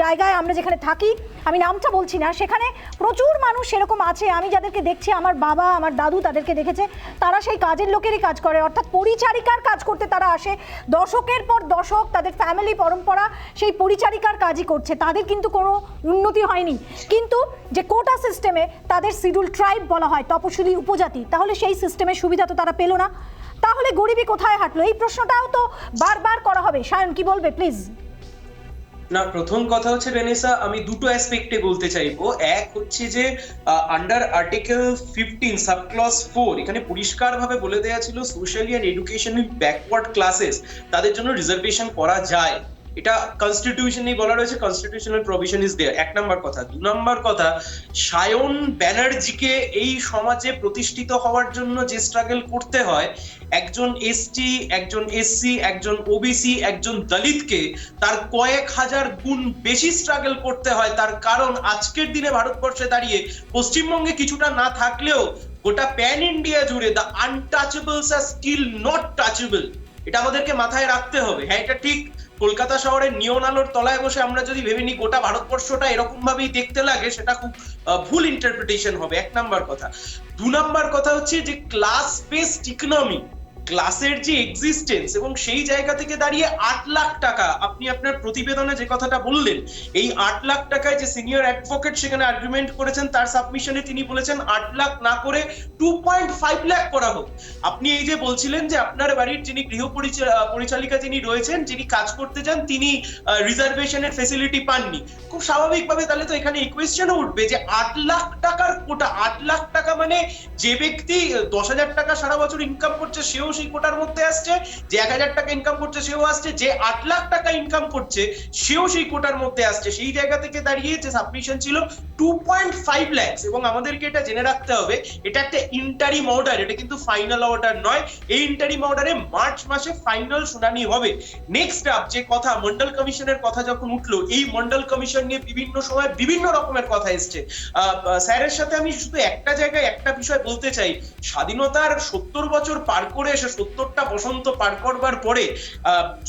জায়গায় আমরা যেখানে থাকি, আমি নামটা বলছি না, সেখানে প্রচুর মানুষ এরকম আছে, আমি যাদেরকে দেখছি, আমার বাবা আমার দাদু তাদেরকে দেখেছে, তারা সেই কাজের লোকেরই কাজ করে, অর্থাৎ পরিচারিকার কাজ করতে তারা আসে। দশকের পর দশক তাদের ফ্যামিলি পরম্পরা সেই পরিচারিকার কাজই করছে তাদের কিন্তু কোনো উন্নতি হয়নি, কিন্তু যে কোটা সিস্টেমে তাদের শিডিউল ট্রাইব বলা হয়, তপশিলি উপজাতি, তাহলে সেই সিস্টেমের সুবিধা তো তারা পেল না, তাহলে গরিবী কোথায় হাঁটলো? এই প্রশ্নটাও তো বারবার করা হবে। সায়ন কি বলবে প্লিজ? না, প্রথম কথা হচ্ছে রেনেসা, আমি দুটো অ্যাসপেক্টে বলতে চাইবো। এক হচ্ছে যে আন্ডার আর্টিকেল 15 সাবক্লজ 4 এখানে পরিষ্কারভাবে বলে দেওয়া ছিল socially and educational backward classes তাদের জন্য রিজার্ভেশন করা যায়, এটা কনস্টিটিউশনেই বলা রয়েছে, কনস্টিটিউশনাল প্রভিশন ইজ দেয়ার। এক নাম্বার কথা। দু নাম্বার কথা, সায়ন ব্যানার্জিকে এই সমাজে প্রতিষ্ঠিত হওয়ার জন্য যে স্ট্রাগল করতে হয়, একজন এসটি, একজন এসসি, একজন ওবিসি, একজন দলিতকে তার কয়েক হাজার গুণ বেশি স্ট্রাগল করতে হয়। তার কারণ আজকের দিনে ভারতবর্ষে দাঁড়িয়ে পশ্চিমবঙ্গে কিছুটা না থাকলেও গোটা প্যান ইন্ডিয়া জুড়ে the untouchables are still not touchable, এটা আমাদেরকে মাথায় রাখতে হবে। হ্যাঁ, এটা ঠিক, কলকাতা শহরের নিয়ন আলোর তলায় বসে আমরা যদি ভেবে নিই গোটা ভারতবর্ষটা এরকম ভাবেই দেখতে লাগে, সেটা খুব ভুল ইন্টারপ্রিটেশন হবে। এক নাম্বার কথা। দু নাম্বার কথা হচ্ছে যে ক্লাস বেসড ইকোনমি, ক্লাসের যে এক্সিস্টেন্স, এবং সেই জায়গা থেকে দাঁড়িয়ে 8 লাখ টাকা, আপনি আপনার প্রতিবেদনে যে কথাটা বললেন, এই 8 লাখ টাকায় যে সিনিয়র অ্যাডভোকেট সেখানে আর্গুমেন্ট করেছেন, তার সাবমিশনে তিনি বলেছেন 8 লাখ না করে 2.5 লাখ করা হোক। আপনি এই যে বলছিলেন যে আপনার বাড়ির যিনি গৃহ পরিচালিকা যিনি রয়েছেন, যিনি কাজ করতে যান, তিনি রিজার্ভেশনের ফেসিলিটি পাননি, খুব স্বাভাবিকভাবে তাহলে তো এখানে এই কোয়েশ্চেনও উঠবে যে 8 লাখ টাকার কোটা, 8 লাখ টাকা মানে যে ব্যক্তি 10,000 টাকা সারা বছর ইনকাম করছে সেও সেই কোটার মধ্যে আসছে, যে 1,000 টাকা ইনকাম করছে সেও আসছে, যে 8 লাখ টাকা ইনকাম করছে সেও সেই কোটার মধ্যে আসছে। সেই জায়গা থেকে দাঁড়িয়ে যে সাবমিশন ছিল 2.5 লাখ, এবং আমাদেরকে এটা জেনে রাখতে হবে এটা একটা ইন্টারিম অর্ডার, এটা কিন্তু ফাইনাল অর্ডার নয়। এই ইন্টারিম অর্ডারে মার্চ মাসে ফাইনাল শুনানি হবে। নেক্সট আপ যে কথা, মন্ডল কমিশনের কথা যখন উঠলো, এই মন্ডল কমিশন নিয়ে বিভিন্ন সময় বিভিন্ন রকমের কথা এসছে। স্যারের সাথে আমি শুধু একটা জায়গায় একটা বিষয় বলতে চাই, স্বাধীনতার 70 বছর পার করে এসে 70টা বসন্ত পার করবার পরে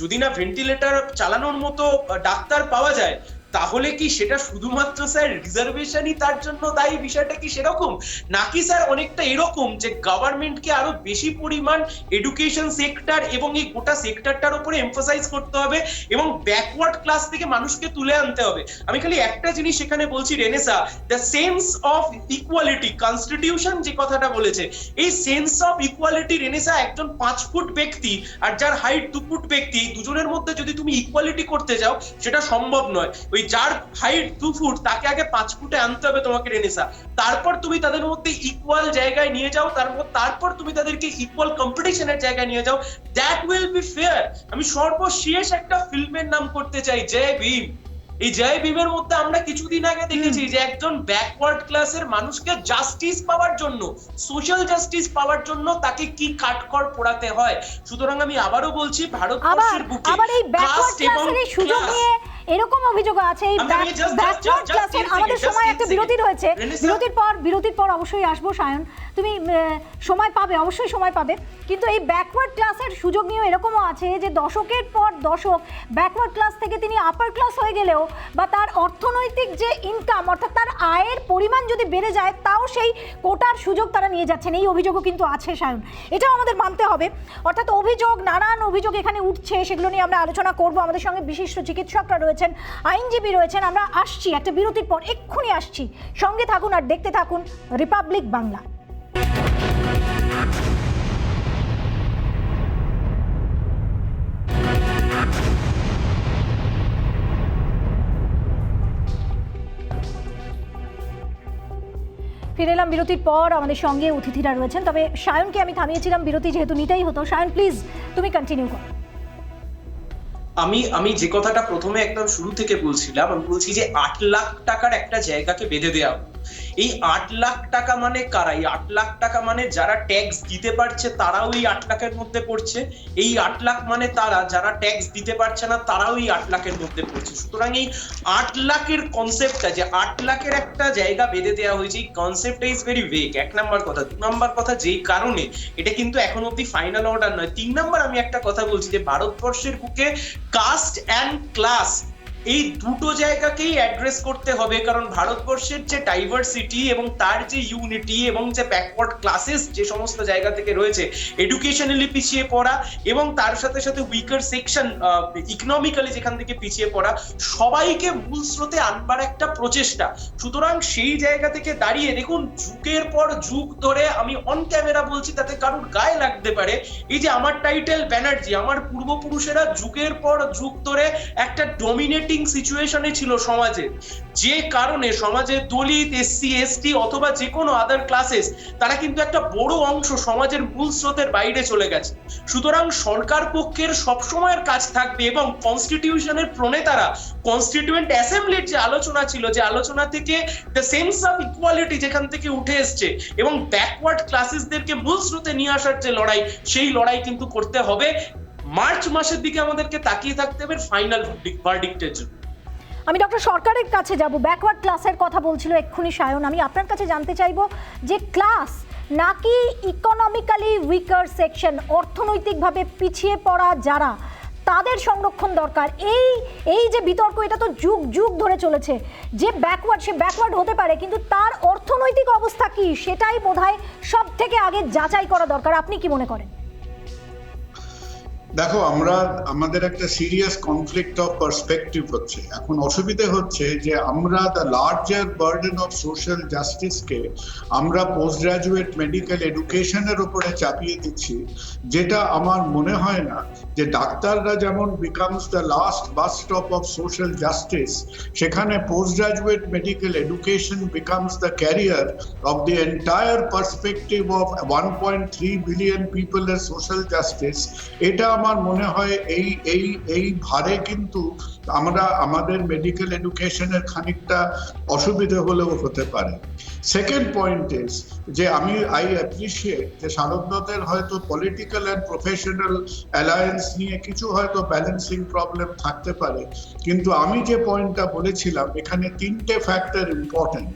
যদি না ভেন্টিলেটর চালানোর মতো ডাক্তার পাওয়া যায়, তাহলে কি সেটা শুধুমাত্র স্যার রিজার্ভেশনই তার জন্য দায়ী? বিষয়টা কি সেরকম? নাকি স্যার অনেকটা এরকম যে গভর্নমেন্টকে আরো বেশি পরিমাণ এডুকেশন সেক্টর এবং এই গোটা সেক্টরটার উপরে এমফাসাইজ করতে হবে এবং ব্যাকওয়ার্ড ক্লাস থেকে মানুষকে তুলে আনতে হবে? আমি খালি একটা জিনিস এখানে বলছি Renaissance, the sense of equality, constitution যে কথাটা বলেছে, এই সেন্স অফ ইকুয়ালিটি রেনেসা, একজন 5 ফুট ব্যক্তি আর যার হাইট 2 ফুট ব্যক্তি, দুজনের মধ্যে যদি তুমি ইকুয়ালিটি করতে যাও সেটা সম্ভব নয়। ওই যার হাইট 2 ফুট তাকে আগে 5 ফুটে আনতে হবে তোমাকে রেনেসা, তারপর তুমি তাদের মধ্যে ইকুয়াল জায়গায় নিয়ে যাও, তারপর তুমি তাদেরকে ইকুয়াল কম্পিটিশনের জায়গায় নিয়ে যাও, দ্যাট উইল বি ফেয়ার। আমি সর্বশেষ একটা ফিল্মের নাম করতে চাই, জয় ভীম। এই জয় ভীমের মধ্যে আমরা কিছুদিন আগে দেখেছি যে একজন ব্যাকওয়ার্ড ক্লাসের মানুষকে জাস্টিস পাওয়ার জন্য, সোশ্যাল জাস্টিস পাওয়ার জন্য তাকে কি কাঠখড় পোড়াতে হয়। সুতরাং আমি আবারও বলছি, ভারতবর্ষের বুকে আবার এই ব্যাকওয়ার্ড ক্লাসের সুযোগ নিয়ে এরকম অভিযোগ আছে। এই ব্যাকওয়ার্ড ক্লাসের, আমাদের সময় একটা বিরতি রয়েছে, বিরতির পর অবশ্যই আসবো। সায়ন, তুমি সময় পাবে, অবশ্যই সময় পাবে, কিন্তু এই ব্যাকওয়ার্ড ক্লাসের সুযোগ নিয়ে এরকমও আছে যে দশকের পর দশক ব্যাকওয়ার্ড ক্লাস থেকে তিনি আপার ক্লাস হয়ে গেলেও বা তার অর্থনৈতিক যে ইনকাম, অর্থাৎ তার আয়ের পরিমাণ যদি বেড়ে যায়, তাও সেই কোটার সুযোগ তারা নিয়ে যাচ্ছেন। এই অভিযোগও কিন্তু আছে সায়ন, এটাও আমাদের মানতে হবে। অর্থাৎ অভিযোগ, নানান অভিযোগ এখানে উঠছে, সেগুলো নিয়ে আমরা আলোচনা করব। আমাদের সঙ্গে বিশিষ্ট চিকিৎসকরা রয়েছেন, আইনজীবী রয়েছেন। আমরা আসছি একটা বিরতির পর, এক্ষুনি আসছি, সঙ্গে থাকুন আর দেখতে থাকুন রিপাবলিক বাংলা। ফিরে এলাম বিরতির পর, আমাদের সঙ্গে অতিথিরা রয়েছেন। তবে সায়নকে আমি থামিয়েছিলাম, বিরতি যেহেতু নিতেই হতো। সায়ন প্লিজ তুমি কন্টিনিউ করো। আমি যে কথাটা প্রথমে একদম শুরু থেকে বলছিলাম, আমি বলছি যে 8 লাখ টাকার একটা জায়গাকে বেঁধে দেওয়া। এই 8 লাখ টাকা মানে কারা? এই 8 লাখ টাকা মানে যারা ট্যাক্স দিতে পারছে তারাও এই 8 লাখের মধ্যে পড়ছে। এই 8 লাখ মানে তারা যারা ট্যাক্স দিতে পারছে না তারাও এই 8 লাখের মধ্যে পড়ছে। সুতরাং এই 8 লাখের কনসেপ্টটা, যে 8 লাখের একটা জায়গা বেঁধে দেওয়া হয়েছে, এই কনসেপ্টটা ইজ ভেরি ভেগ। এক নাম্বার কথা। 2 নাম্বার কথা, যেই কারণে এটা কিন্তু এখন অব্দি ফাইনাল অর্ডার নয়। 3 নাম্বার আমি একটা কথা বলছি যে ভারতবর্ষের বুকে কাস্ট অ্যান্ড ক্লাস এই দুটো জায়গাকেই অ্যাড্রেস করতে হবে, কারণ ভারতবর্ষের যে ডাইভার্সিটি এবং তার যে ইউনিটি এবং যে ব্যাকওয়ার্ড ক্লাসেস যে সমস্ত জায়গা থেকে রয়েছে, এডুকেশনালি পিছিয়ে পড়া এবং তার সাথে সাথে উইকার সেকশন ইকোনমিক্যালি যেখান থেকে পিছিয়ে পড়া, সবাইকে মূল স্রোতে আনবার একটা প্রচেষ্টা। সুতরাং সেই জায়গা থেকে দাঁড়িয়ে দেখুন, যুগের পর যুগ ধরে, আমি অন ক্যামেরা বলছি তাতে কারোর গায়ে লাগতে পারে, এই যে আমার টাইটেল ব্যানার্জি, আমার পূর্বপুরুষেরা যুগের পর যুগ ধরে একটা ডমিনেটিং সিচুয়েশনে ছিল সমাজে, যে কারণে সমাজে দলিত, এসসি, এসটি অথবা যে কোনো আদার ক্লাসেস, তারা কিন্তু একটা বড় অংশ সমাজের মূল স্রোতের বাইরে চলে গেছে। সুতরাং সরকার পক্ষের সবসময়ের কাজ থাকবে, এবং কনস্টিটিউশনের প্রণেতারা কনস্টিটিউয়েন্ট অ্যাসেম্বলির যে আলোচনা ছিল, যে আলোচনা থেকে দ্য সেন্স অফ ইকুয়ালিটি যেখান থেকে উঠে এসছে এবং ব্যাকওয়ার্ড ক্লাসেসদেরকে মূল স্রোতে নিয়ে আসার যে লড়াই, সেই লড়াই কিন্তু করতে হবে। মার্চ মাসের দিকে আমাদেরকে তাকিয়ে থাকতে হবে ফাইনাল ভার্ডিক্টের জন্য। আমি ডক্টর সরকারের কাছে যাব। ব্যাকওয়ার্ড ক্লাসের কথা বলছিল এক্ষুনি সায়ন, আমি আপনার কাছে জানতে চাইবো যে ক্লাস নাকি ইকোনমিক্যালি উইকার সেকশন, অর্থনৈতিকভাবে পিছিয়ে পড়া যারা, তাদের সংরক্ষণ দরকার? এই যে বিতর্ক, এটা তো যুগ যুগ ধরে চলেছে। যে ব্যাকওয়ার্ড, সে ব্যাকওয়ার্ড হতে পারে, কিন্তু তার অর্থনৈতিক অবস্থা কি সেটাই বোধহয় সব থেকে আগে যাচাই করা দরকার। আপনি কি মনে করেন? দেখো, আমাদের একটা সিরিয়াস কনফ্লিক্ট অফ পার্সপেক্টিভ হচ্ছে। এখন অসুবিধে হচ্ছে যে আমরা the larger burden of social জাস্টিসকে আমরা পোস্ট গ্রাজুয়েট মেডিকেল এডুকেশনের উপরে চাপিয়ে দিচ্ছি, যেটা আমার মনে হয় না যে ডাক্তাররা যেমন becomes the last bus stop of social justice, সেখানে post graduate medical education becomes the carrier of the entire perspective of 1.3 billion পিপলের সোশ্যাল জাস্টিস। এটা আমার মনে হয় এই ভারে কিন্তু আমাদের মেডিকেল এডুকেশনের খানিকটা অসুবিধা হলেও হতে পারে। সেকেন্ড পয়েন্ট ইজ যে আই অ্যাপ্রিশিয়েট যে শারদদের হয়তো পলিটিক্যাল অ্যান্ড প্রফেশনাল অ্যালায়েন্স নিয়ে কিছু হয়তো ব্যালেন্সিং প্রবলেম থাকতে পারে, কিন্তু আমি যে পয়েন্টটা বলেছিলাম, এখানে তিনটে ফ্যাক্টর ইম্পর্টেন্ট।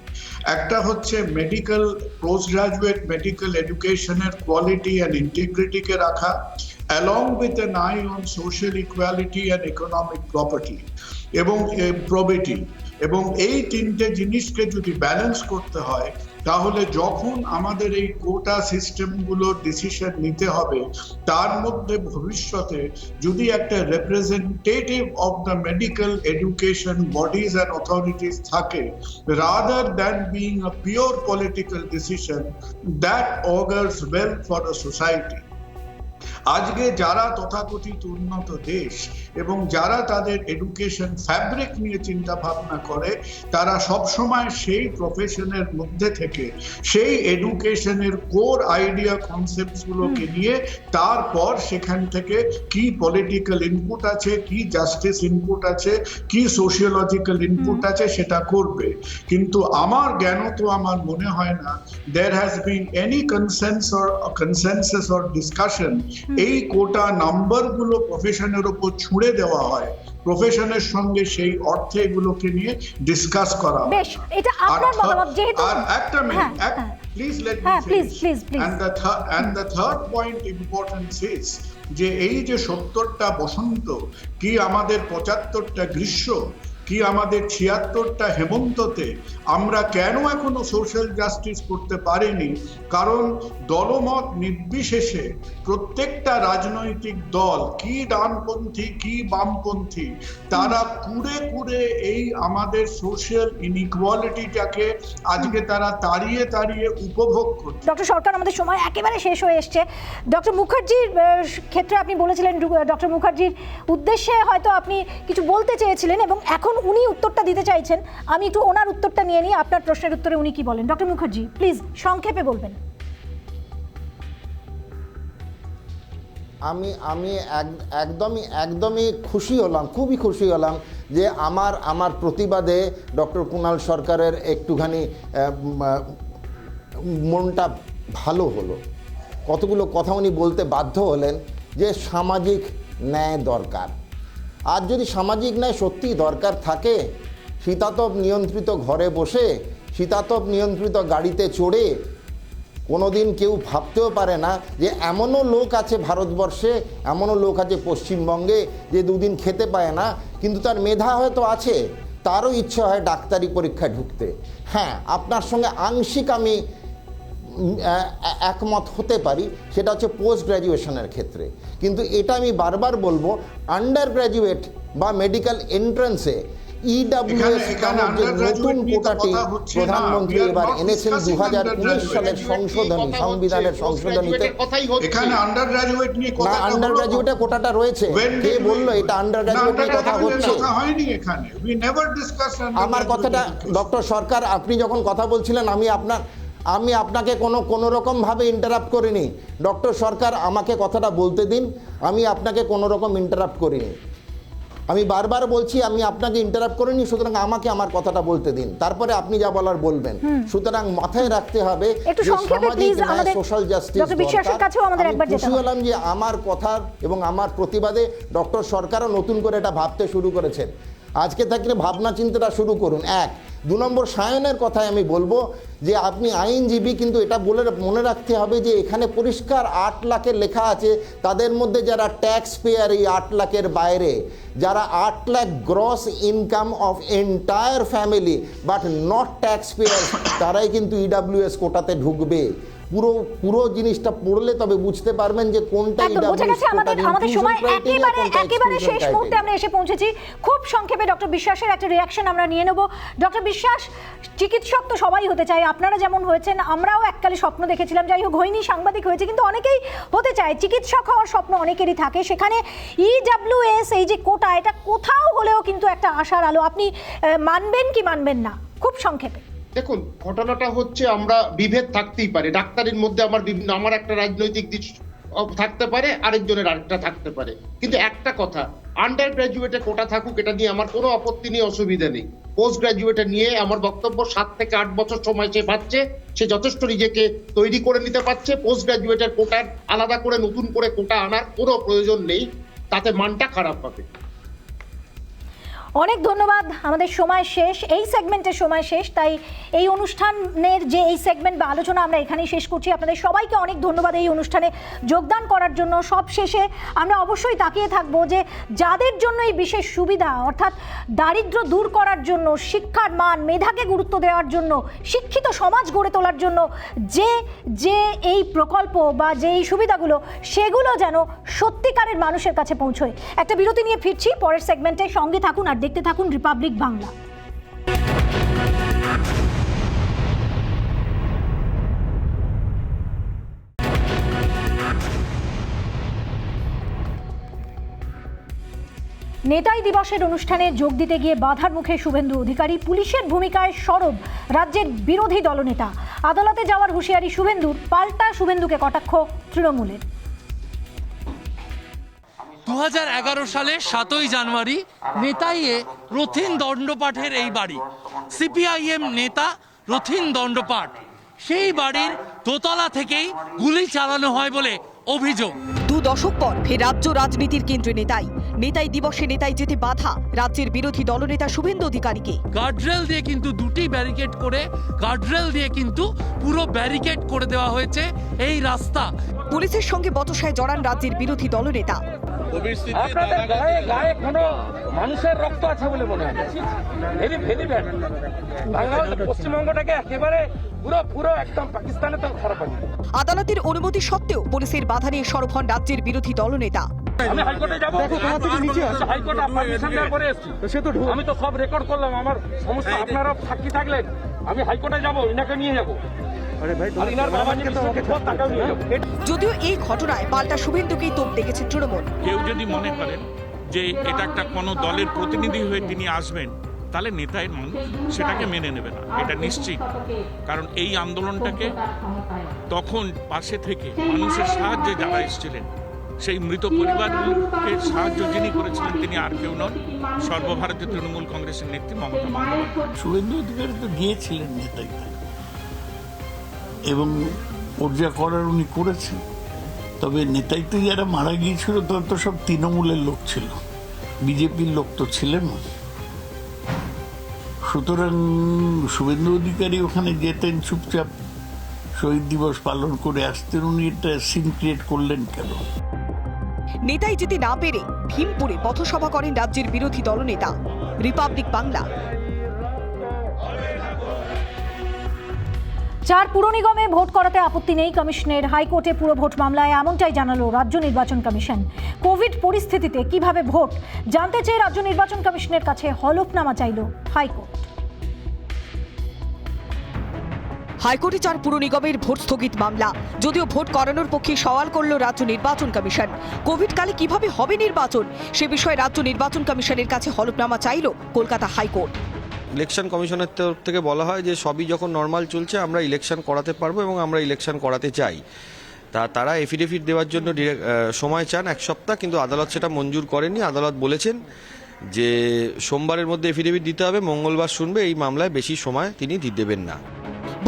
একটা হচ্ছে মেডিকেল, পোস্ট গ্রাজুয়েট মেডিকেল এডুকেশনের কোয়ালিটি অ্যান্ড ইন্টিগ্রিটিকে রাখা, along with an eye on social equality and economic property এবং probity, এবং এই তিনটে জিনিসকে যদি ব্যালেন্স করতে হয়, তাহলে যখন আমাদের এই কোটা সিস্টেমগুলোর ডিসিশন নিতে হবে, তার মধ্যে ভবিষ্যতে যদি একটা representative of the medical education bodies and authorities থাকে, rather than being a pure political decision, that augurs well for a society. আজকে যারা তথাকথিত উন্নত দেশ এবং যারা তাদের এডুকেশন ফ্যাব্রিক নিয়ে চিন্তা ভাবনা করে, তারা সবসময় সেই প্রফেশনের মধ্যে থেকে সেই এডুকেশনের কোর আইডিয়া কনসেপ্টগুলোকে নিয়ে তারপর সেখান থেকে কি পলিটিক্যাল ইনপুট আছে, কি জাস্টিস ইনপুট আছে, কি সোশিওলজিক্যাল ইনপুট আছে সেটা করবে। কিন্তু আমার জ্ঞানত আমার মনে হয় না there has been any consensus or discussion এই কোটা নাম্বারগুলো প্রফেশনের উপর ছুঁড়ে দেওয়া হয়, প্রফেশনের সঙ্গে সেই অর্থে এগুলোকে নিয়ে ডিসকাস করা হয়। বেশ, এটা আপনার মতামত। যেহেতু আর একটা minute, please let me finish. and the third point importance is যে এই যে 70টা বসন্ত, কি আমাদের 75টা গ্রীষ্ম, কি আমাদের 76টা হেমন্ততে আমরা কেন এখনো সোশ্যাল জাস্টিস করতে পারিনি? কারণ দলমত নির্বিশেষে প্রত্যেকটা রাজনৈতিক দল, কি ডানপন্থী কি বামপন্থী, তারা কুড়ে কুড়ে এই আমাদের সোশ্যাল ইনইকুয়ালিটিটাকে আজকে তারা তাড়িয়ে তাড়িয়ে উপভোগ করছে। ডক্টর সরকার, আমাদের সময় একেবারে শেষ হয়ে এসছে। ডক্টর মুখার্জির ক্ষেত্রে আপনি বলেছিলেন, ডক্টর মুখার্জির উদ্দেশ্যে হয়তো আপনি কিছু বলতে চেয়েছিলেন এবং এখন উনি উত্তরটা দিতে চাইছেন। আমি একটু ওনার উত্তরটা নিয়ে নিই, আপনার প্রশ্নের উত্তরে উনি কি বলেন। ডক্টর মুখার্জি, প্লিজ সংক্ষেপে বলবেন। আমি একদমই খুশি হলাম, খুবই খুশি হলাম যে আমার প্রতিবাদে ডক্টর কুণাল সরকারের একটুখানি মনটা ভালো হলো। কতগুলো কথা উনি বলতে বাধ্য হলেন যে সামাজিক ন্যায় দরকার। আর যদি সামাজিক ন্যায় সত্যিই দরকার থাকে, শীতাতপ নিয়ন্ত্রিত ঘরে বসে, শীতাতপ নিয়ন্ত্রিত গাড়িতে চড়ে কোনোদিন কেউ ভাবতেও পারে না যে এমনও লোক আছে ভারতবর্ষে, এমনও লোক আছে পশ্চিমবঙ্গে যে দুদিন খেতে পায় না, কিন্তু তার মেধা হয়তো আছে, তারও ইচ্ছে হয় ডাক্তারি পরীক্ষায় ঢুকতে। হ্যাঁ, আপনার সঙ্গে আংশিক আমি একমত হতে পারি, সেটা হচ্ছে পোস্ট গ্র্যাজুয়েশনের ক্ষেত্রে। কিন্তু এটা আমি বারবার বলবো, আন্ডার গ্র্যাজুয়েট বা মেডিকেল এন্ট্রান্সে ইডাব্লিউএস নতুন কোটাটি প্রধানমন্ত্রী এবার এনেছেন 2019 সালের সংশোধনী, সংবিধানের সংশোধনীতে। এখানে আন্ডার গ্রাজুয়েট নিয়ে কথা, না, আন্ডার গ্রাজুয়েটে কোটাটা রয়েছে। কে বললো এটা আন্ডার গ্রাজুয়েটের কথা হচ্ছে? হয়নি এখানে। We never discuss. আমার কথাটা ডক্টর সরকার, আপনি যখন কথা বলছিলেন আমি আপনাকে কোনো রকম ভাবে ইন্টারাপ্ট করিনি। ডক্টর সরকার, আমাকে কথাটা বলতে দিন, আমি আপনাকে কোনো রকম ইন্টারাপ্ট করিনি। আমি বারবার বলছি আমি আপনাকে ইন্টারাপ্ট করিনি, সুতরাং আমাকে আমার কথাটা বলতে দিন, তারপরে আপনি যা বলার বলবেন। সুতরাং মাথায় রাখতে হবে একটু সংক্ষেপে প্লিজ আমাদের সোশ্যাল জাস্টিস। ডক্টর বিশ্বাসের কাছেও আমাদের একবার যেতে হবে। খুশি হলাম যে আমার কথার এবং আমার প্রতিবাদে ডক্টর সরকারও নতুন করে এটা ভাবতে শুরু করেছেন। আজকে থেকে ভাবনা চিন্তাটা শুরু করুন। 1, 2 নম্বর সায়নের কথায় আমি বলবো যে আপনি আইনজীবী, কিন্তু এটা মনে রাখতে হবে যে এখানে পরিষ্কার 8 লাখের লেখা আছে, তাদের মধ্যে যারা ট্যাক্স পেয়ার এই 8 লাখের বাইরে, যারা 8 lakh gross income of entire family but not tax payer, তারাই কিন্তু ইডাব্লিউএস কোটাতে ঢুকবে। পুরো জিনিসটা পড়লে তবে বুঝতে পারবেন যে কোনটা ইডাব্লিউএস কোটার আমাদের সময় একেবারে শেষ মুহূর্তে আমরা এসে পৌঁছেছি। খুব সংক্ষেপে ডক্টর বিশ্বাসের একটা রিঅ্যাকশন আমরা নিয়ে নেব। ডক্টর বিশ্বাস, চিকিৎসক তো সবাই হতে চায়, আপনারা যেমন হয়েছেন, আমরাও এককালে স্বপ্ন দেখেছিলাম, যাই হোক হয়নি, সাংবাদিক হয়েছে, কিন্তু অনেকেই হতে চায়, চিকিৎসক হওয়ার স্বপ্ন অনেকেরই থাকে। সেখানে ইডাব্লিউএস এই যে কোটা, এটা কোথাও হলেও কিন্তু একটা আশার আলো। আপনি মানবেন কি মানবেন না, খুব সংক্ষেপে? দেখুন, ঘটনাটা হচ্ছে আমরা বিভেদ থাকতেই পারে, ডাক্তারির মধ্যে আমার একটা রাজনৈতিক দিক থাকতে পারে, আরেকজনের আরেকটা থাকতে পারে, কিন্তু একটা কথা, আন্ডার গ্রাজুয়েটে কোটা থাকুক, এটা নিয়ে আমার কোনো আপত্তি নেই, অসুবিধা নেই। পোস্ট গ্রাজুয়েটে নিয়ে আমার বক্তব্য 7 থেকে 8 বছর সময় সে পাচ্ছে, সে যথেষ্ট নিজেকে তৈরি করে নিতে পারছে। পোস্ট গ্রাজুয়েটের কোটার আলাদা করে নতুন করে কোটা আনার কোনো প্রয়োজন নেই, তাতে মানটা খারাপ হবে। অনেক ধন্যবাদ। আমাদের সময় শেষ, এই সেগমেন্টের সময় শেষ, তাই এই অনুষ্ঠানের যে এই সেগমেন্ট বা আলোচনা আমরা এখানেই শেষ করছি। আপনাদের সবাইকে অনেক ধন্যবাদ এই অনুষ্ঠানে যোগদান করার জন্য। সব শেষে আমরা অবশ্যই তাকিয়ে থাকবো যে যাদের জন্য এই বিশেষ সুবিধা, অর্থাৎ দারিদ্র্য দূর করার জন্য, শিক্ষার মান, মেধাকে গুরুত্ব দেওয়ার জন্য, শিক্ষিত সমাজ গড়ে তোলার জন্য যে এই প্রকল্প বা যে এই সুবিধাগুলো, সেগুলো যেন সত্যিকারের মানুষের কাছে পৌঁছয়। একটা বিরতি নিয়ে ফিরছি পরের সেগমেন্টে, সঙ্গে থাকুন আর দেখতে থাকুন রিপাবলিক বাংলা। নেতাই দিবসের অনুষ্ঠানে যোগ দিতে গিয়ে বাধার মুখে শুভেন্দু অধিকারী, পুলিশের ভূমিকায় সরব রাজ্যের বিরোধী দলনেতা। আদালতে যাওয়ার হুঁশিয়ারি শুভেন্দুর, পাল্টা শুভেন্দুকে কটাক্ষ তৃণমূলের। 2011 সালের 7ই জানুয়ারি নেতাইয়ে রথীন দণ্ডপাঠের এই বাড়ি, সিপিআইএম নেতা রথীন দণ্ডপাঠ, সেই বাড়ির দোতলা থেকেই গুলি চালানো হয় বলে অভিযোগ। 2 দশক পর ফের রাজ্য রাজনীতির কেন্দ্রে নেতাই দিবসে নেতাই যেতে বাধা রাজ্যের বিরোধী দলনেতা শুভেন্দু অধিকারীকে। গার্ডরেল দিয়ে কিন্তু দুটি ব্যারিকেড করে, গার্ডরেল দিয়ে কিন্তু পুরো ব্যারিকেড করে দেওয়া হয়েছে এই রাস্তা। পুলিশের সঙ্গে বচসায় জড়ান রাজ্যের বিরোধী দলনেতা। আপনাদের গায়ে কোনো মানুষের রক্ত আছে বলে মনে হয়? পশ্চিমবঙ্গটাকে একেবারে পুরো একদম পাকিস্তানে তো খারাপ হবে। আদালতের অনুমতি সত্ত্বেও পুলিশের বাধা নিয়ে সরব হন রাজ্যের বিরোধী দলনেতা। আমি হাইকোর্টে যাবো, হাইকোর্টে পারমিশন দেওয়ার পরে এসেছি, আমি তো সব রেকর্ড করলাম, আমার সমস্ত আপনারা সাক্ষী থাকলেন, আমি হাইকোর্টে যাবো, ইনাকে নিয়ে যাবো। যদিও এই ঘটনায় পাল্টা শুভেন্দুকেই তোপ দেখেছে তৃণমূল। কেউ যদি মনে করেন যে এটা একটা কোনো দলের প্রতিনিধি হয়ে তিনি আসবেন, তাহলে নেতাই মানুষ সেটাকে মেনে নেবে না, এটা নিশ্চিত। কারণ এই আন্দোলনটাকে তখন পাশে থেকে মানুষের সাহায্যে যারা এসেছিলেন, সেই মৃত পরিবারগুলোকে সাহায্য যিনি করেছিলেন তিনি আর কেউ নন, সর্বভারতীয় তৃণমূল কংগ্রেসের নেত্রী মমতা বন্দ্যোপাধ্যায়। শুভেন্দু অধিকারী তো গিয়েছিলেন নেতাই, এবং ওর যা করার উনি করেছেন। তবে নেতাইতে যারা মারা গিয়েছিল তারা তো সব তৃণমূলের লোক ছিল, বিজেপির লোক তো ছিলেন না। সুতরাং শুভেন্দু অধিকারী ওখানে যেতেন চুপচাপ, শহীদ দিবস পালন করে আসতেন, উনি এটা সিন ক্রিয়েট করলেন কেন? নেতাই যেতে না পেরে ভীমপুরে পথসভা করেন রাজ্যের বিরোধী দলনেতা। রিপাবলিক বাংলা। 4 পুর নিগমে ভোট করাতে আপত্তি নেই কমিশনের। হাইকোর্টে পুরো ভোট মামলায় এমনটাই জানালো রাজ্য নির্বাচন কমিশন। কোভিড পরিস্থিতিতে কিভাবে ভোট জানতে চেয়ে রাজ্য নির্বাচন কমিশনের কাছে হলফনামা চাইল হাইকোর্ট। হাইকোর্টে 4 পুর নিগমের ভোট স্থগিত মামলা। যদিও ভোট করানোর পক্ষে সওয়াল করল রাজ্য নির্বাচন কমিশন। কোভিড কালে কিভাবে হবে নির্বাচন সে বিষয়ে রাজ্য নির্বাচন কমিশনের কাছে হলফনামা চাইল কলকাতা হাইকোর্ট। ইলেকশন কমিশনের তরফ থেকে বলা হয় যে সবই যখন নর্মাল চলছে আমরা ইলেকশন করাতে পারবো এবং আমরা ইলেকশন করাতে চাই। তারা এফিডেভিট দেওয়ার জন্য সময় চান 1 সপ্তাহ, কিন্তু আদালত সেটা মঞ্জুর করেনি। আদালত বলেছেন যে সোমবারের মধ্যে এফিডেভিট দিতে হবে, মঙ্গলবার শুনবে, এই মামলায় বেশি সময় তিনি দেবেন না।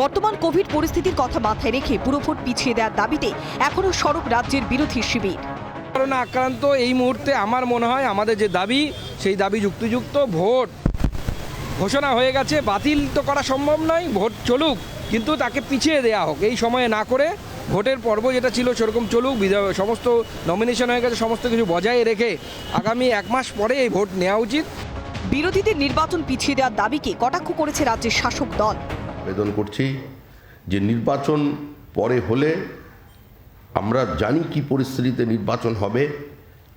বর্তমান কোভিড পরিস্থিতির কথা মাথায় রেখে পুরো ভোট পিছিয়ে দেওয়ার দাবিতে এখনো সরব রাজ্যের বিরোধী শিবির। করোনা আক্রান্ত এই মুহূর্তে আমার মনে হয় আমাদের যে দাবি, সেই দাবি যুক্তিযুক্ত। ভোট ঘোষণা হয়ে গেছে, বাতিল তো করা সম্ভব নয়, ভোট চলুক, কিন্তু তাকে পিছিয়ে দেওয়া হোক। এই সময়ে না করে ভোটের পর্ব যেটা ছিল সেরকম চলুক। সমস্ত নমিনেশন হয়ে গেছে, সমস্ত কিছু বজায় রেখে আগামী 1 মাস পরে এই ভোট নেওয়া উচিত। বিরোধীদের নির্বাচন পিছিয়ে দেওয়ার দাবিকে কটাক্ষ করেছে রাজ্যের শাসক দল। আবেদন করছি যে নির্বাচন পরে হলে আমরা জানি কি পরিস্থিতিতে নির্বাচন হবে,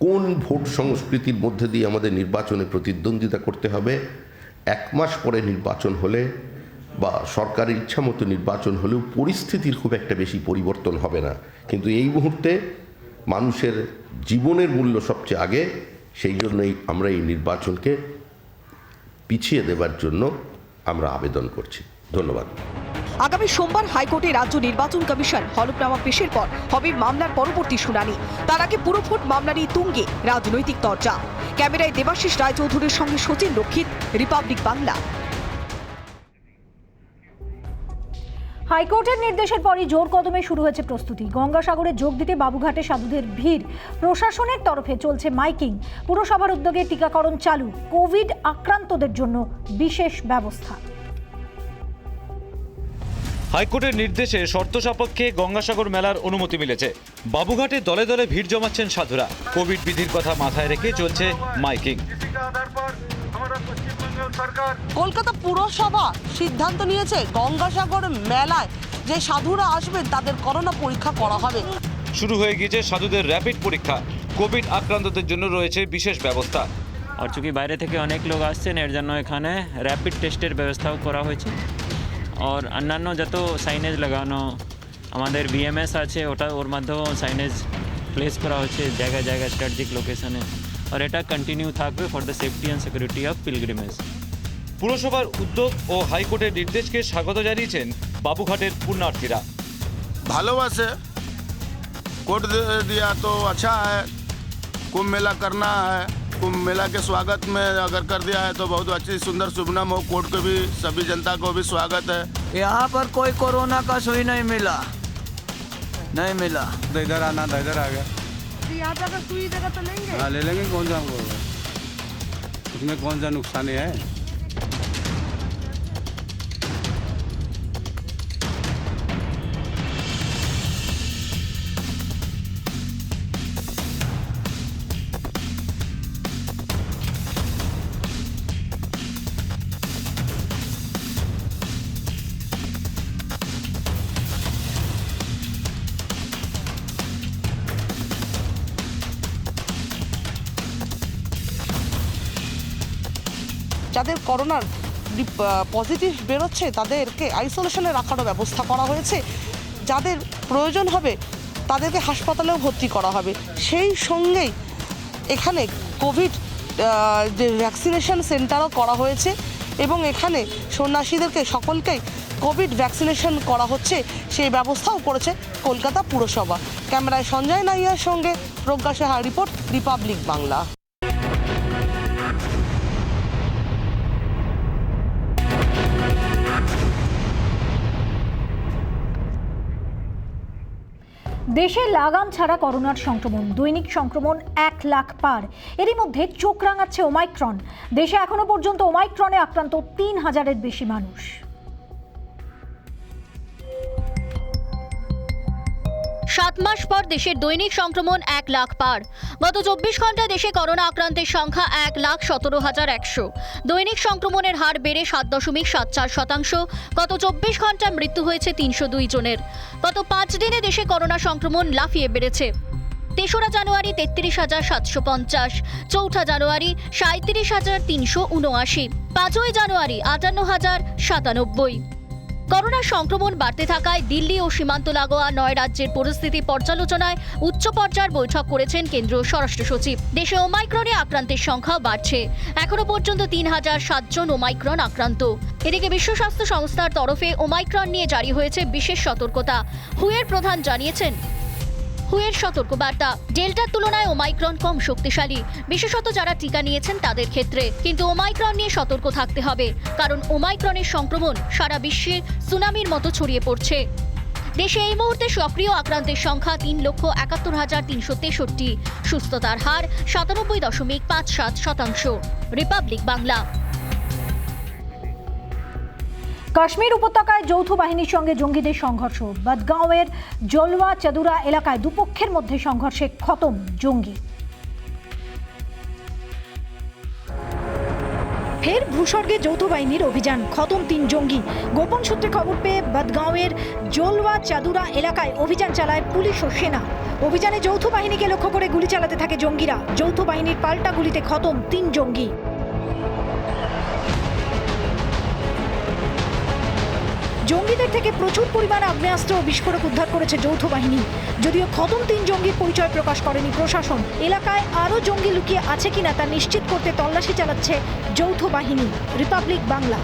কোন ভোট সংস্কৃতির মধ্যে দিয়ে আমাদের নির্বাচনে প্রতিদ্বন্দ্বিতা করতে হবে। 1 মাস পরে নির্বাচন হলে বা সরকারের ইচ্ছা মতো নির্বাচন হলেও পরিস্থিতির খুব একটা বেশি পরিবর্তন হবে না, কিন্তু এই মুহূর্তে মানুষের জীবনের মূল্য সবচেয়ে আগে। সেই জন্যই আমরা এই নির্বাচনকে পিছিয়ে দেবার জন্য আমরা আবেদন করছি। ধন্যবাদ। আগামী সোমবার হাইকোর্টে রাজ্য নির্বাচন কমিশন হলফনামা পেশের পর হবে মামলার পরবর্তী শুনানি। তার আগে পুরো ভোট মামলারই তুঙ্গে রাজনৈতিক চর্চা। ক্যামেরায় দেবাশিস রায়চৌধুরীর সঙ্গে সচিন রক্ষিত, রিপাবলিক বাংলা। হাইকোর্টের নির্দেশের পরই জোর কদমে শুরু হয়েছে প্রস্তুতি। গঙ্গাসাগরে যোগ দিতে বাবুঘাটে সাধুদের ভিড়। প্রশাসনের তরফে চলছে মাইকিং। পুরসভার উদ্যোগে টিকাকরণ চালু। কোভিড আক্রান্তদের জন্য বিশেষ ব্যবস্থা। হাইকোর্টের নির্দেশে শর্ত সাপেক্ষে গঙ্গাসাগর মেলার অনুমতি মিলেছে। বাবুঘাটে দলে দলে ভিড় জমাচ্ছেন সাধুরা। কোভিড বিধির কথা মাথায় রেখে চলছে মাইকিং। কলকাতা পুরসভা সিদ্ধান্ত নিয়েছে গঙ্গাসাগর মেলায় যে সাধুরা আসবেন তাদের করোনা পরীক্ষা করা হবে। শুরু হয়ে গিয়েছে সাধুদের র্যাপিড পরীক্ষা। কোভিড আক্রান্তদের জন্য রয়েছে বিশেষ ব্যবস্থা। আর চूंकि বাইরে থেকে অনেক লোক আসছেন, এর জন্য এখানে র্যাপিড টেস্টের ব্যবস্থাও করা হয়েছে। আর অন্যান্য যত সাইনেজ লাগানো আমাদের বিএমএস আছে, ওটা ওর মাধ্যমেও সাইনেজ প্লেস করা হচ্ছে জায়গায় জায়গায় স্ট্র্যাটেজিক লোকেশনে। আর এটা কন্টিনিউ থাকবে for the safety and security of pilgrimage. পুরসভার উদ্যোগ ও হাইকোর্টের নির্দেশকে স্বাগত জানিয়েছেন বাবুঘাটের পুণ্যার্থীরা। ভালোবাসে कोर्ट दे दिया तो अच्छा है। कुंभ मेला करना है, कुंभ मेला के स्वागत में अगर कर दिया है तो बहुत अच्छी सुंदर शुभनम हो। कोर्ट को भी, सभी जनता को भी स्वागत है। यहाँ पर कोई कोरोना का सुई नहीं मिला, नहीं मिला। इधर आना था, इधर आ गया। यहाँ पे अगर सुई देगा तो लेंगे। हाँ ले लेंगे, कौन सा हमको उसमें कौन सा नुकसान है। যাদের করোনার পজিটিভ বেরোচ্ছে তাদেরকে আইসোলেশনে রাখারও ব্যবস্থা করা হয়েছে। যাদের প্রয়োজন হবে তাদেরকে হাসপাতালেও ভর্তি করা হবে। সেই সঙ্গেই এখানে কোভিড যে ভ্যাকসিনেশন সেন্টারও করা হয়েছে এবং এখানে সন্ন্যাসীদেরকে সকলকেই কোভিড ভ্যাকসিনেশন করা হচ্ছে, সেই ব্যবস্থাও করেছে কলকাতা পুরসভা। ক্যামেরায় সঞ্জয় নাইয়ার সঙ্গে প্রজ্ঞা সাহা, রিপোর্ট, রিপাবলিক বাংলা। দেশে লাগাম ছাড়া করোনার সংক্রমণ। দৈনিক সংক্রমণ 1 লাখ পার। এরই মধ্যে চোখ রাঙাচ্ছে ওমাইক্রন। দেশে এখনো পর্যন্ত ওমাইক্রনে আক্রান্ত 3000-এর বেশি মানুষ। 7 মাস পর দেশের দৈনিক সংক্রমণ 1 লাখ পার। গত 24 ঘন্টায় দেশে করোনা আক্রান্তের সংখ্যা 1,17,100। দৈনিক সংক্রমণের হার বেড়ে 7.74%। গত 24 ঘন্টায় মৃত্যু হয়েছে 302 জনের। গত 5 দিনে দেশে করোনা সংক্রমণ লাফিয়ে বেড়েছে। 3রা জানুয়ারি 33,750, 4 জানুয়ারি 37,379, 5 জানুয়ারি 58,097। করোনা সংক্রমণ বাড়তে থাকায় দিল্লি ও সীমান্ত লাগোয়া 9 রাজ্যের পরিস্থিতি পর্যালোচনায় উচ্চ পর্যায়ের বৈঠক করেছেন কেন্দ্রীয় স্বরাষ্ট্র সচিব। দেশে ওমাইক্রনে আক্রান্তের সংখ্যা বাড়ছে। এখনো পর্যন্ত 3,007 জন ওমাইক্রন আক্রান্ত। এদিকে বিশ্ব স্বাস্থ্য সংস্থার তরফে ওমাইক্রন নিয়ে জারি হয়েছে বিশেষ সতর্কতা। হুয়ের প্রধান জানিয়েছেন, হুয়ের সতর্কবার্তা, ডেল্টার তুলনায় ওমাইক্রন কম শক্তিশালী, বিশেষত যারা টিকা নিয়েছেন তাদের ক্ষেত্রে। কিন্তু ওমাইক্রন নিয়ে সতর্ক থাকতে হবে, কারণ ওমাইক্রনের সংক্রমণ সারা বিশ্বে সুনামির মতো ছড়িয়ে পড়ছে। দেশে এই মুহূর্তে সক্রিয় আক্রান্তের সংখ্যা 3,71,363। সুস্থতার হার 97.57%। রিপাবলিক বাংলা। কাশ্মীর উপত্যকায় যৌথ বাহিনীর সঙ্গে জঙ্গিদের সংঘর্ষ। বদগাঁওয়ের জলওয়া চাদুরা এলাকায় দুপক্ষের মধ্যে সংঘর্ষে খতম জঙ্গি। ফের ভূস্বর্গে যৌথ বাহিনীর অভিযান, খতম 3 জঙ্গি। গোপন সূত্রে খবর পেয়ে বদগাঁওয়ের জলওয়া চাদুরা এলাকায় অভিযান চালায় পুলিশ ও সেনা। অভিযানে যৌথ বাহিনীকে লক্ষ্য করে গুলি চালাতে থাকে জঙ্গিরা। যৌথ বাহিনীর পাল্টা গুলিতে খতম 3 জঙ্গি। জঙ্গিদের থেকে প্রচুর পরিমাণ আগ্নেয়াস্ত্র ও বিস্ফোরক উদ্ধার করেছে যৌথ বাহিনী। যদিও খতম 3 জঙ্গির পরিচয় প্রকাশ করেনি প্রশাসন। এলাকায় আরও জঙ্গি লুকিয়ে আছে কিনা তা নিশ্চিত করতে তল্লাশি চালাচ্ছে যৌথ বাহিনী। রিপাবলিক বাংলা।